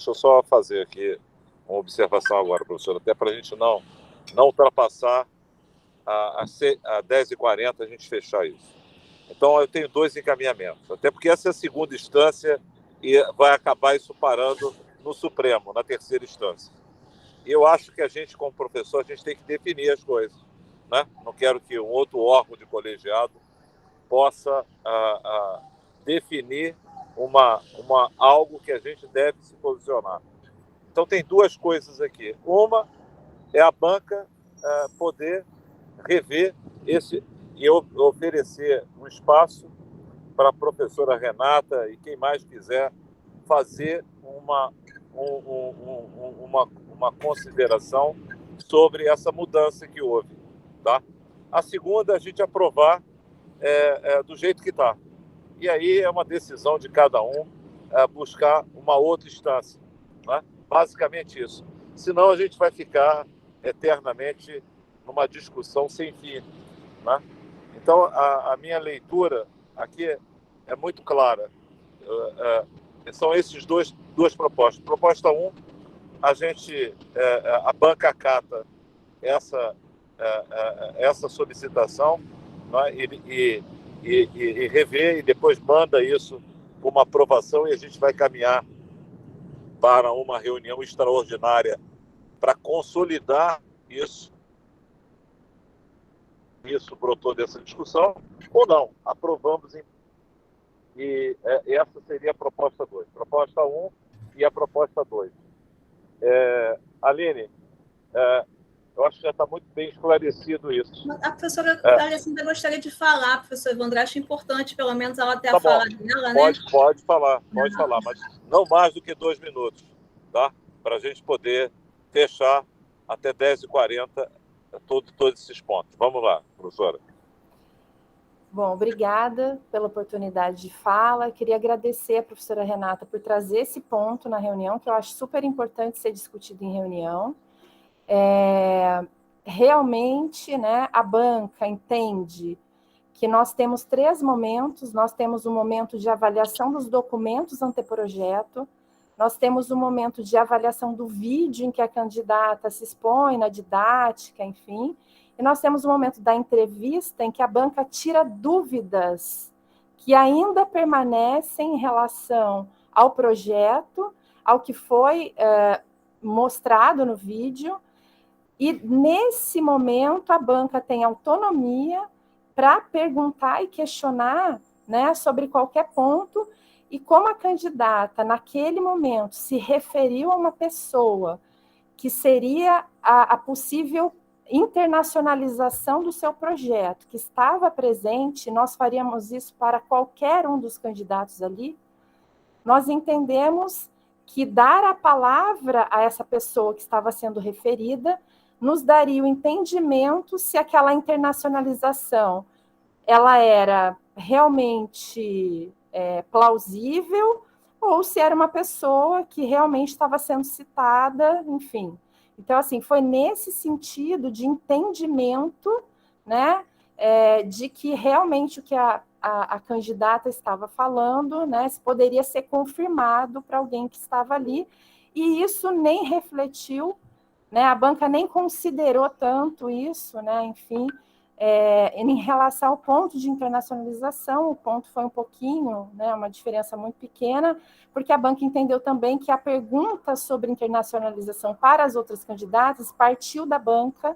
Speaker 2: eu só fazer aqui uma observação agora, professora, até para a gente não ultrapassar a 10h40 a gente fechar isso. Então, eu tenho 2 encaminhamentos, até porque essa é a segunda instância e vai acabar isso parando no Supremo, na terceira instância. E eu acho que a gente, como professor, a gente tem que definir as coisas, né? Não quero que um outro órgão de colegiado possa definir algo que a gente deve se posicionar. Então, tem 2 coisas aqui. Uma é a banca poder rever e oferecer um espaço para a professora Renata e quem mais quiser fazer uma consideração sobre essa mudança que houve, tá? A segunda, a gente aprovar do jeito que está. e aí é uma decisão de cada um buscar uma outra instância, né? Basicamente isso. Senão a gente vai ficar eternamente numa discussão sem fim, né? Então, a minha leitura aqui é muito clara. São esses duas propostas. Proposta 1, a banca acata essa solicitação, né, e revê, e depois manda isso com uma aprovação, e a gente vai caminhar para uma reunião extraordinária para consolidar isso. Isso brotou dessa discussão, ou não, aprovamos e essa seria a proposta 2. Proposta 1 e a proposta 2. Aline, eu acho que já está muito bem esclarecido isso.
Speaker 1: A professora Alessinda gostaria de falar, professor Evandro, acho importante, pelo menos, ela ter a fala dela, né?
Speaker 2: Pode falar, mas não mais do que 2 minutos, tá? Para a gente poder fechar até 10h40 todos esses pontos. Vamos lá, professora.
Speaker 3: Bom, obrigada pela oportunidade de fala. Queria agradecer a professora Renata por trazer esse ponto na reunião, que eu acho super importante ser discutido em reunião. Realmente, né, a banca entende que nós temos 3 momentos. Nós temos o momento de avaliação dos documentos anteprojeto, nós temos o momento de avaliação do vídeo em que a candidata se expõe na didática, enfim, e nós temos o momento da entrevista em que a banca tira dúvidas que ainda permanecem em relação ao projeto, ao que foi mostrado no vídeo, e nesse momento a banca tem autonomia para perguntar e questionar, né, sobre qualquer ponto, e como a candidata, naquele momento, se referiu a uma pessoa que seria a possível internacionalização do seu projeto, que estava presente, nós faríamos isso para qualquer um dos candidatos ali, nós entendemos que dar a palavra a essa pessoa que estava sendo referida nos daria o entendimento se aquela internacionalização ela era realmente plausível ou se era uma pessoa que realmente estava sendo citada, enfim. Então, assim, foi nesse sentido de entendimento, né, de que realmente o que a candidata estava falando, né, poderia ser confirmado para alguém que estava ali, e isso nem refletiu, né, a banca nem considerou tanto isso, né, enfim, em relação ao ponto de internacionalização, o ponto foi um pouquinho, né, uma diferença muito pequena, porque a banca entendeu também que a pergunta sobre internacionalização para as outras candidatas partiu da banca,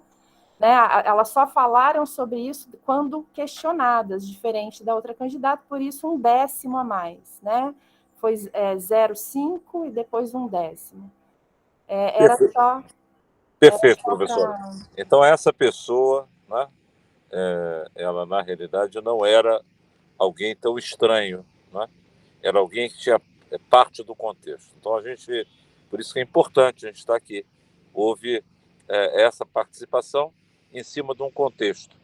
Speaker 3: né, elas só falaram sobre isso quando questionadas, diferente da outra candidata, por isso 1/10 a mais, né, foi 0,5 e depois 1/10. Era só...
Speaker 2: Perfeito, professora. Então, essa pessoa, né, ela, na realidade, não era alguém tão estranho, né? Era alguém que tinha parte do contexto. Então, por isso que é importante a gente estar aqui. Houve essa participação em cima de um contexto,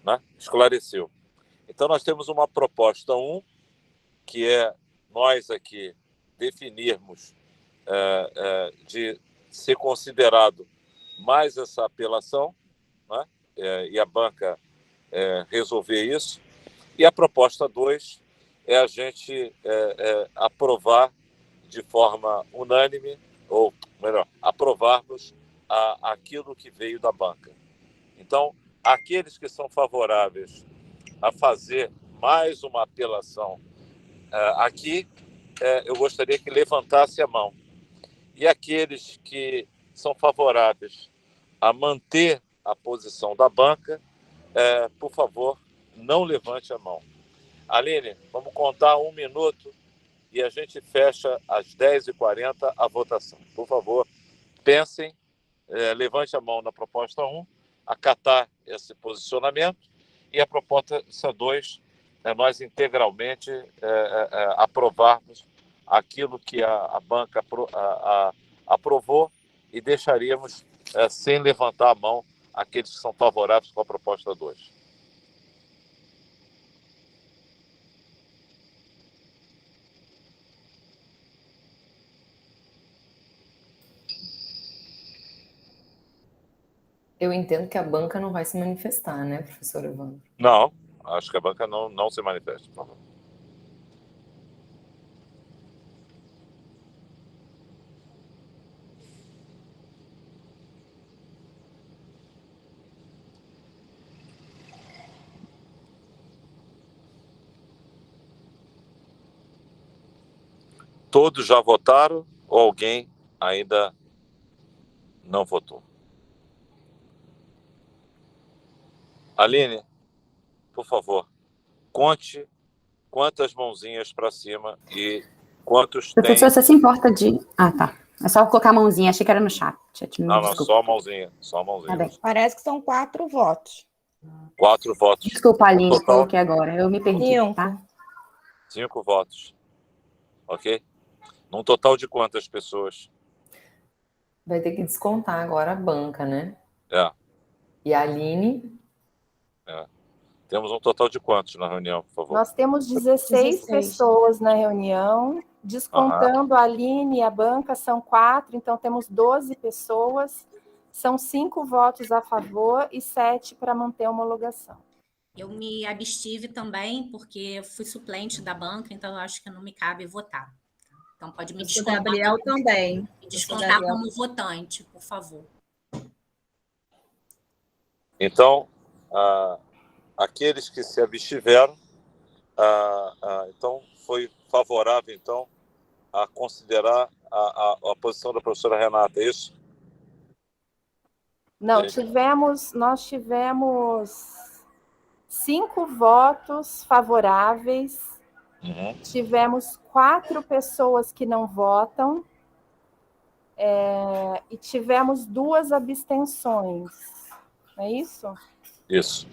Speaker 2: né? Esclareceu. Então, nós temos uma proposta 1, que é nós aqui definirmos de ser considerado mais essa apelação, né? E a banca resolver isso. E a proposta 2 é a gente aprovar de forma unânime, ou melhor, aprovarmos aquilo que veio da banca. Então, aqueles que são favoráveis a fazer mais uma apelação aqui, eu gostaria que levantasse a mão. E aqueles que são favoráveis a manter a posição da banca, por favor, não levante a mão. Aline, vamos contar 1 minuto e a gente fecha às 10h40 a votação. Por favor, pensem, levante a mão na proposta 1, acatar esse posicionamento, e a proposta 2 é nós integralmente aprovarmos aquilo que a banca aprovou, e deixaríamos sem levantar a mão aqueles que são favoráveis com a proposta 2.
Speaker 6: Eu entendo que a banca não vai se manifestar, né, professor Evandro?
Speaker 2: Não, acho que a banca não se manifesta, por favor. Todos já votaram ou alguém ainda não votou? Aline, por favor, conte quantas mãozinhas para cima e quantos tem...
Speaker 10: Professor, você se importa de... Ah, tá. É só colocar a mãozinha, achei que era no chat.
Speaker 2: Não, só a mãozinha, só a mãozinha.
Speaker 10: Tá bem.
Speaker 8: Parece que são 4 votos.
Speaker 2: 4 votos.
Speaker 10: Desculpa, Aline,
Speaker 2: Total,
Speaker 10: coloquei agora, eu me perdi,
Speaker 8: 5.
Speaker 10: tá?
Speaker 2: 5 votos, ok? Num total de quantas pessoas?
Speaker 6: Vai ter que descontar agora a banca, né?
Speaker 2: É.
Speaker 6: E a Aline?
Speaker 2: É. Temos um total de quantos na reunião, por favor?
Speaker 3: Nós temos 16 pessoas na reunião, descontando a Aline e a banca, são 4, então temos 12 pessoas, são 5 votos a favor e 7 para manter a homologação.
Speaker 11: Eu me abstive também, porque eu fui suplente da banca, então eu acho que não me cabe votar. Então pode me descontar.
Speaker 1: O Gabriel também.
Speaker 11: Me descontar como votante, por favor.
Speaker 2: Então, aqueles que se abstiveram, então foi favorável então a considerar a posição da professora Renata, é isso?
Speaker 3: Não, nós tivemos 5 votos favoráveis, tivemos 4 pessoas que não votam, e tivemos 2 abstenções, não é isso?
Speaker 2: Isso.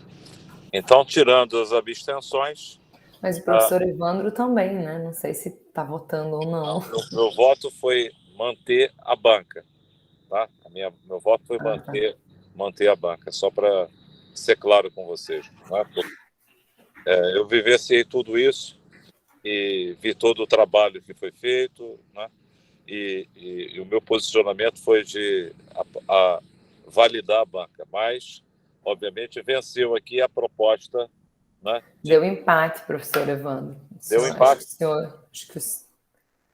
Speaker 2: Então, tirando as abstenções...
Speaker 6: Mas o professor Evandro também, né? Não sei se está votando ou não.
Speaker 2: Meu voto foi manter a banca, tá? Meu voto foi manter a banca, só para ser claro com vocês. Né? Eu vivenciei tudo isso e vi todo o trabalho que foi feito, né? E o meu posicionamento foi de validar a banca, mas, obviamente, venceu aqui a proposta. Né?
Speaker 6: Deu empate, professor Evandro.
Speaker 2: Deu empate?
Speaker 6: Acho que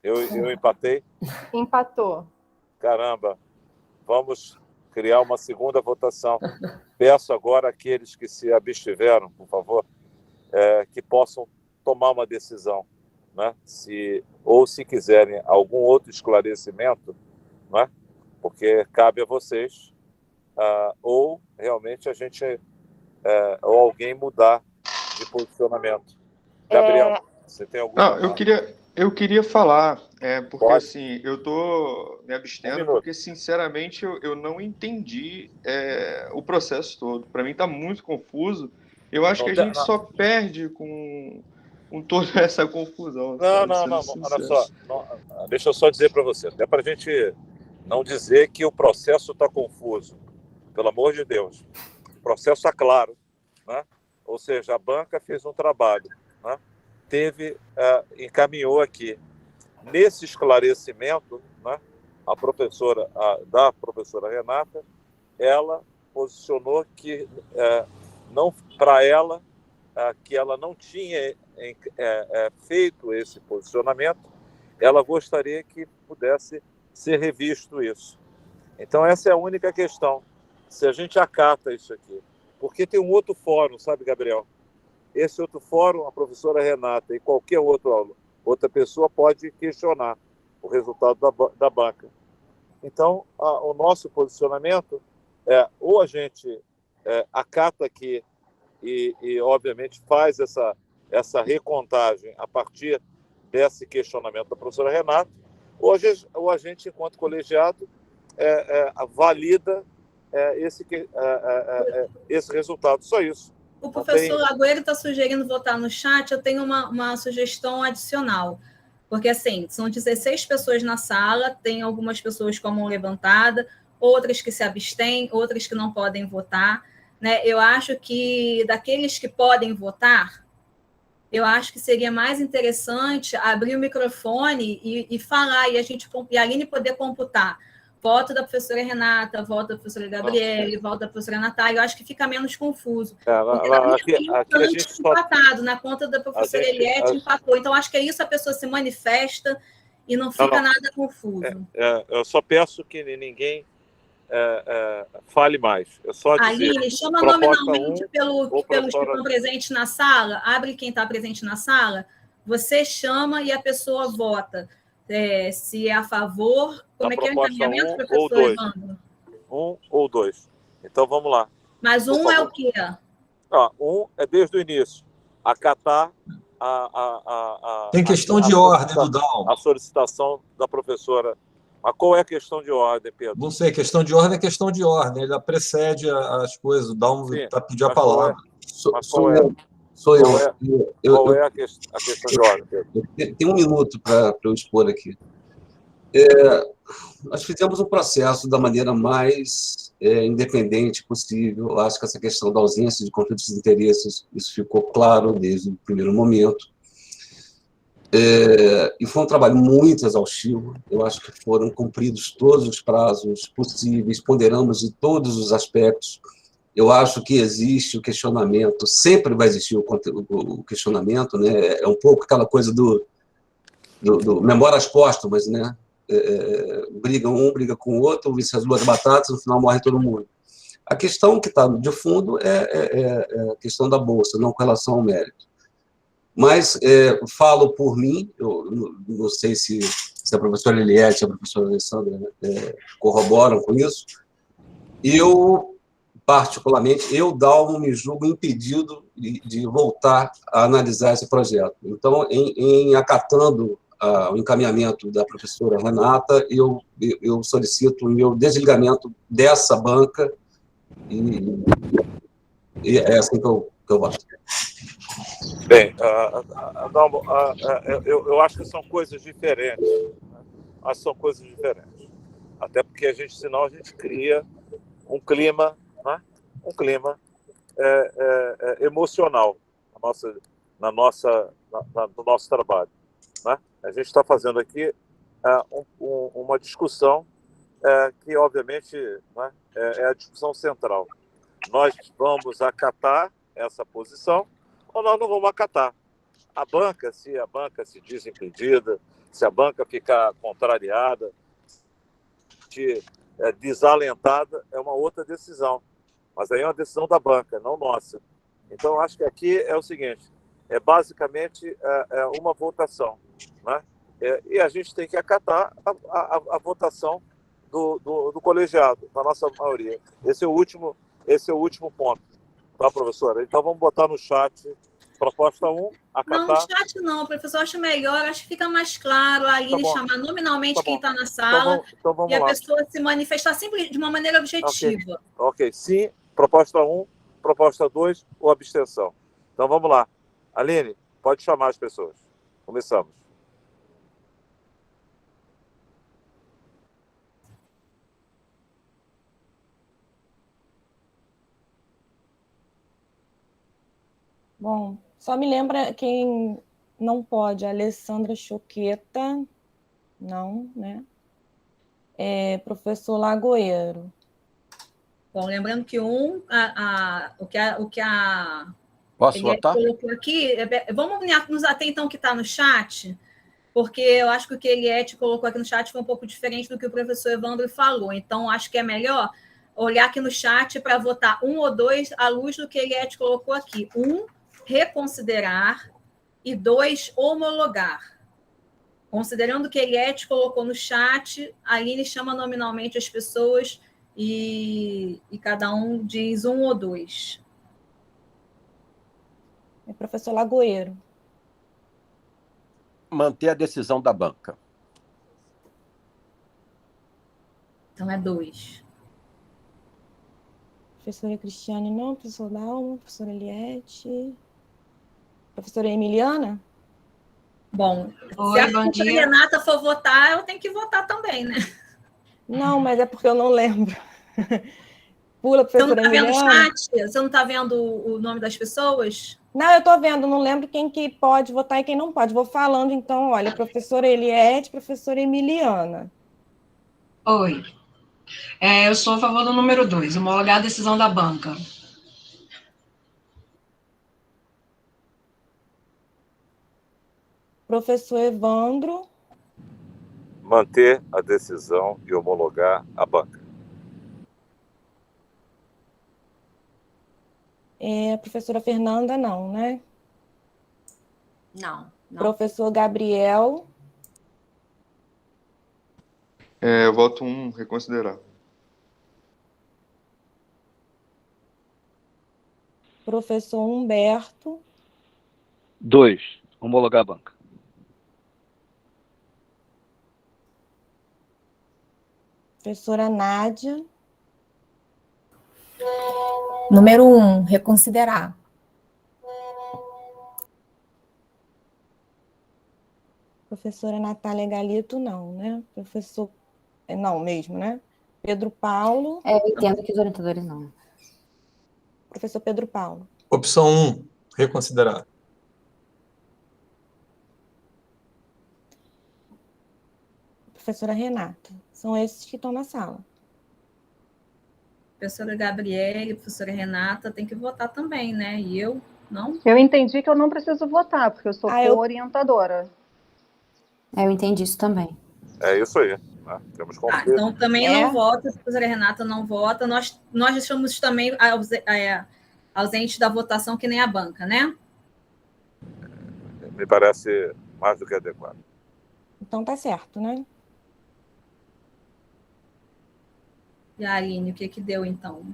Speaker 2: eu empatei?
Speaker 3: Empatou.
Speaker 2: Caramba, vamos criar uma segunda votação. Peço agora àqueles que se abstiveram, por favor, que possam tomar uma decisão, né? Se quiserem algum outro esclarecimento, né? Porque cabe a vocês, ou realmente a gente, ou alguém mudar de posicionamento. Gabriel, você tem algum...
Speaker 4: Não, eu queria falar, porque assim, eu estou me abstendo porque, sinceramente, eu não entendi o processo todo. Para mim está muito confuso. Eu acho que a gente só perde com toda essa confusão.
Speaker 2: Não, olha só. Deixa eu só dizer para você, até para a gente não dizer que o processo está confuso. Pelo amor de Deus. O processo está claro, né? Ou seja, a banca fez um trabalho, né? Encaminhou aqui. Nesse esclarecimento, né, da professora Renata, ela posicionou que para ela, que ela não tinha feito esse posicionamento, ela gostaria que pudesse ser revisto isso. Então, essa é a única questão. Se a gente acata isso aqui. Porque tem um outro fórum, sabe, Gabriel? Esse outro fórum, a professora Renata e qualquer outra pessoa pode questionar o resultado da banca. Então, o nosso posicionamento ou a gente acata aqui e obviamente, faz essa recontagem a partir desse questionamento da professora Renata, ou a gente, enquanto colegiado, valida esse resultado. Só isso.
Speaker 1: O professor Agüero está sugerindo votar no chat. Eu tenho uma sugestão adicional. Porque, assim, são 16 pessoas na sala, tem algumas pessoas com a mão levantada, outras que se abstêm, outras que não podem votar. Né? Eu acho que, daqueles que podem votar, eu acho que seria mais interessante abrir o microfone e falar, e a Aline poder computar. voto da professora Renata, voto da professora Gabriele, voto da professora Natália, eu acho que fica menos confuso.
Speaker 2: Aqui a gente só...
Speaker 1: empatado, na conta da professora Eliette empatou. Então, acho que é isso, a pessoa se manifesta e não fica nada confuso.
Speaker 2: Eu só peço que ninguém fale mais. Eu só dizer,
Speaker 1: Aline, chama nominalmente pelos que estão presentes na sala, abre quem está presente na sala, você chama e a pessoa vota. Se é a favor, como é que é o encaminhamento, professor Evandro?
Speaker 2: 1 ou 2. Então, vamos lá.
Speaker 1: Mas 1 é o quê?
Speaker 2: 1 é desde o início. Acatar
Speaker 9: Tem questão de ordem do Dalmo.
Speaker 2: A solicitação da professora. Mas qual é a questão de ordem, Pedro?
Speaker 9: Não sei, questão de ordem é questão de ordem. Ele precede as coisas. O Dalmo está pedindo a palavra.
Speaker 7: Sou eu.
Speaker 2: Qual é a questão de ordem, Pedro?
Speaker 7: Tem 1 minuto para eu expor aqui. Nós fizemos um processo da maneira mais independente possível. Eu acho que essa questão da ausência de conflitos de interesses, isso ficou claro desde o primeiro momento. E foi um trabalho muito exaustivo. Eu acho que foram cumpridos todos os prazos possíveis, ponderamos de todos os aspectos. Eu acho que existe o questionamento, sempre vai existir o questionamento, né? É um pouco aquela coisa do memórias póstumas, né? Um briga com o outro, vence as 2 batatas, no final morre todo mundo. A questão que está de fundo é a questão da bolsa, não com relação ao mérito. Mas falo por mim, eu não sei se a professora Eliette e a professora Alessandra corroboram com isso. Particularmente, Dalmo, me julgo impedido de voltar a analisar esse projeto. Então, em acatando o encaminhamento da professora Renata, eu solicito o meu desligamento dessa banca e é assim que eu voto.
Speaker 2: Bem, Dalmo, eu acho que são coisas diferentes. Acho que são coisas diferentes. Até porque senão a gente cria um clima, né? Um clima emocional no nosso trabalho, né? A gente está fazendo aqui uma discussão que, obviamente, né, é a discussão central. Nós vamos acatar essa posição ou nós não vamos acatar. Se a banca se diz impedida, se a banca ficar contrariada, desalentada, é uma outra decisão. Mas aí é uma decisão da banca, não nossa. Então, acho que aqui é o seguinte, basicamente uma votação, né? E a gente tem que acatar a votação do colegiado, da nossa maioria. Esse é o último ponto, tá, professora? Então, vamos botar no chat, proposta 1, acatar...
Speaker 1: Não, no chat não, professor, acho melhor, acho que fica mais claro a Aline chamar nominalmente quem está na sala
Speaker 2: então vamos
Speaker 1: e a
Speaker 2: lá.
Speaker 1: pessoa se manifestar sempre de uma maneira objetiva.
Speaker 2: Ok, sim, proposta 1, proposta 2 ou abstenção. Então, vamos lá. Aline, pode chamar as pessoas. Começamos.
Speaker 3: Bom, só me lembra quem não pode. A Alessandra Choqueta, não, né? Professor Lagoeiro.
Speaker 1: Bom, lembrando que o que a
Speaker 12: Posso votar?
Speaker 1: Colocou aqui, vamos nos ater então que está no chat, porque eu acho que o que Eliette colocou aqui no chat foi um pouco diferente do que o professor Evandro falou. Então, acho que é melhor olhar aqui no chat para votar 1 ou 2 à luz do que Eliette colocou aqui. 1, reconsiderar, e 2, homologar. Considerando o que Eliette colocou no chat, a Aline chama nominalmente as pessoas e cada um diz 1 ou 2.
Speaker 3: Professor Lagoeiro.
Speaker 12: Manter a decisão da banca.
Speaker 1: Então, é 2.
Speaker 3: Professora Cristiane, não. Professor Dalmo, professora Eliette. Professora Emiliana?
Speaker 1: Bom, se a professora Renata for votar, eu tenho que votar também, né?
Speaker 3: Não, mas é porque eu não lembro. Pula, professora Emiliana.
Speaker 1: Você não está vendo o chat? Você não está vendo o nome das pessoas?
Speaker 3: Não, eu estou vendo, não lembro quem que pode votar e quem não pode. Vou falando, então, olha, professora Eliette, professora Emiliana.
Speaker 13: Oi. Eu sou a favor do número 2, homologar a decisão da banca.
Speaker 3: Professor Evandro.
Speaker 2: Manter a decisão e homologar a banca.
Speaker 3: A professora Fernanda, não, né?
Speaker 11: Não.
Speaker 3: Professor Gabriel.
Speaker 4: Voto 1, reconsiderar.
Speaker 3: Professor Humberto.
Speaker 14: 2, homologar a banca.
Speaker 3: Professora Nádia.
Speaker 10: Número 1, reconsiderar.
Speaker 3: Professora Natália Galito, não, né? Professor... Não mesmo, né? Pedro Paulo.
Speaker 10: Eu entendo que os orientadores não.
Speaker 3: Professor Pedro Paulo.
Speaker 9: Opção 1, reconsiderar.
Speaker 3: Professora Renata. São esses que estão na sala.
Speaker 1: Professora Gabriele, professora Renata, tem que votar também, né? E eu, não?
Speaker 15: Eu entendi que eu não preciso votar, porque eu sou co-orientadora.
Speaker 10: Eu entendi isso também.
Speaker 2: É isso aí. Né? Temos conflito.
Speaker 1: Então também não vota, a professora Renata não vota. Nós estamos também ausentes da votação, que nem a banca, né?
Speaker 2: Me parece mais do que adequado.
Speaker 3: Então tá certo, né?
Speaker 1: E a Aline, o que deu então?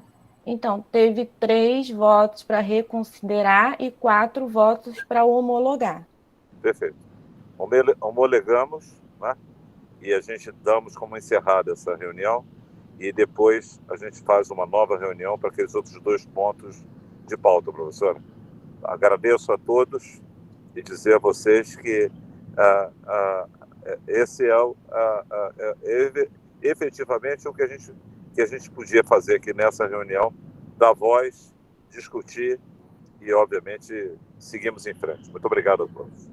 Speaker 3: Então, teve 3 votos para reconsiderar e 4 votos para homologar.
Speaker 2: Perfeito. Homologamos, né? E a gente damos como encerrada essa reunião e depois a gente faz uma nova reunião para aqueles outros 2 pontos de pauta, professora. Agradeço a todos e dizer a vocês que esse é efetivamente o que a gente podia fazer aqui nessa reunião, dar voz, discutir e, obviamente, seguimos em frente. Muito obrigado a todos.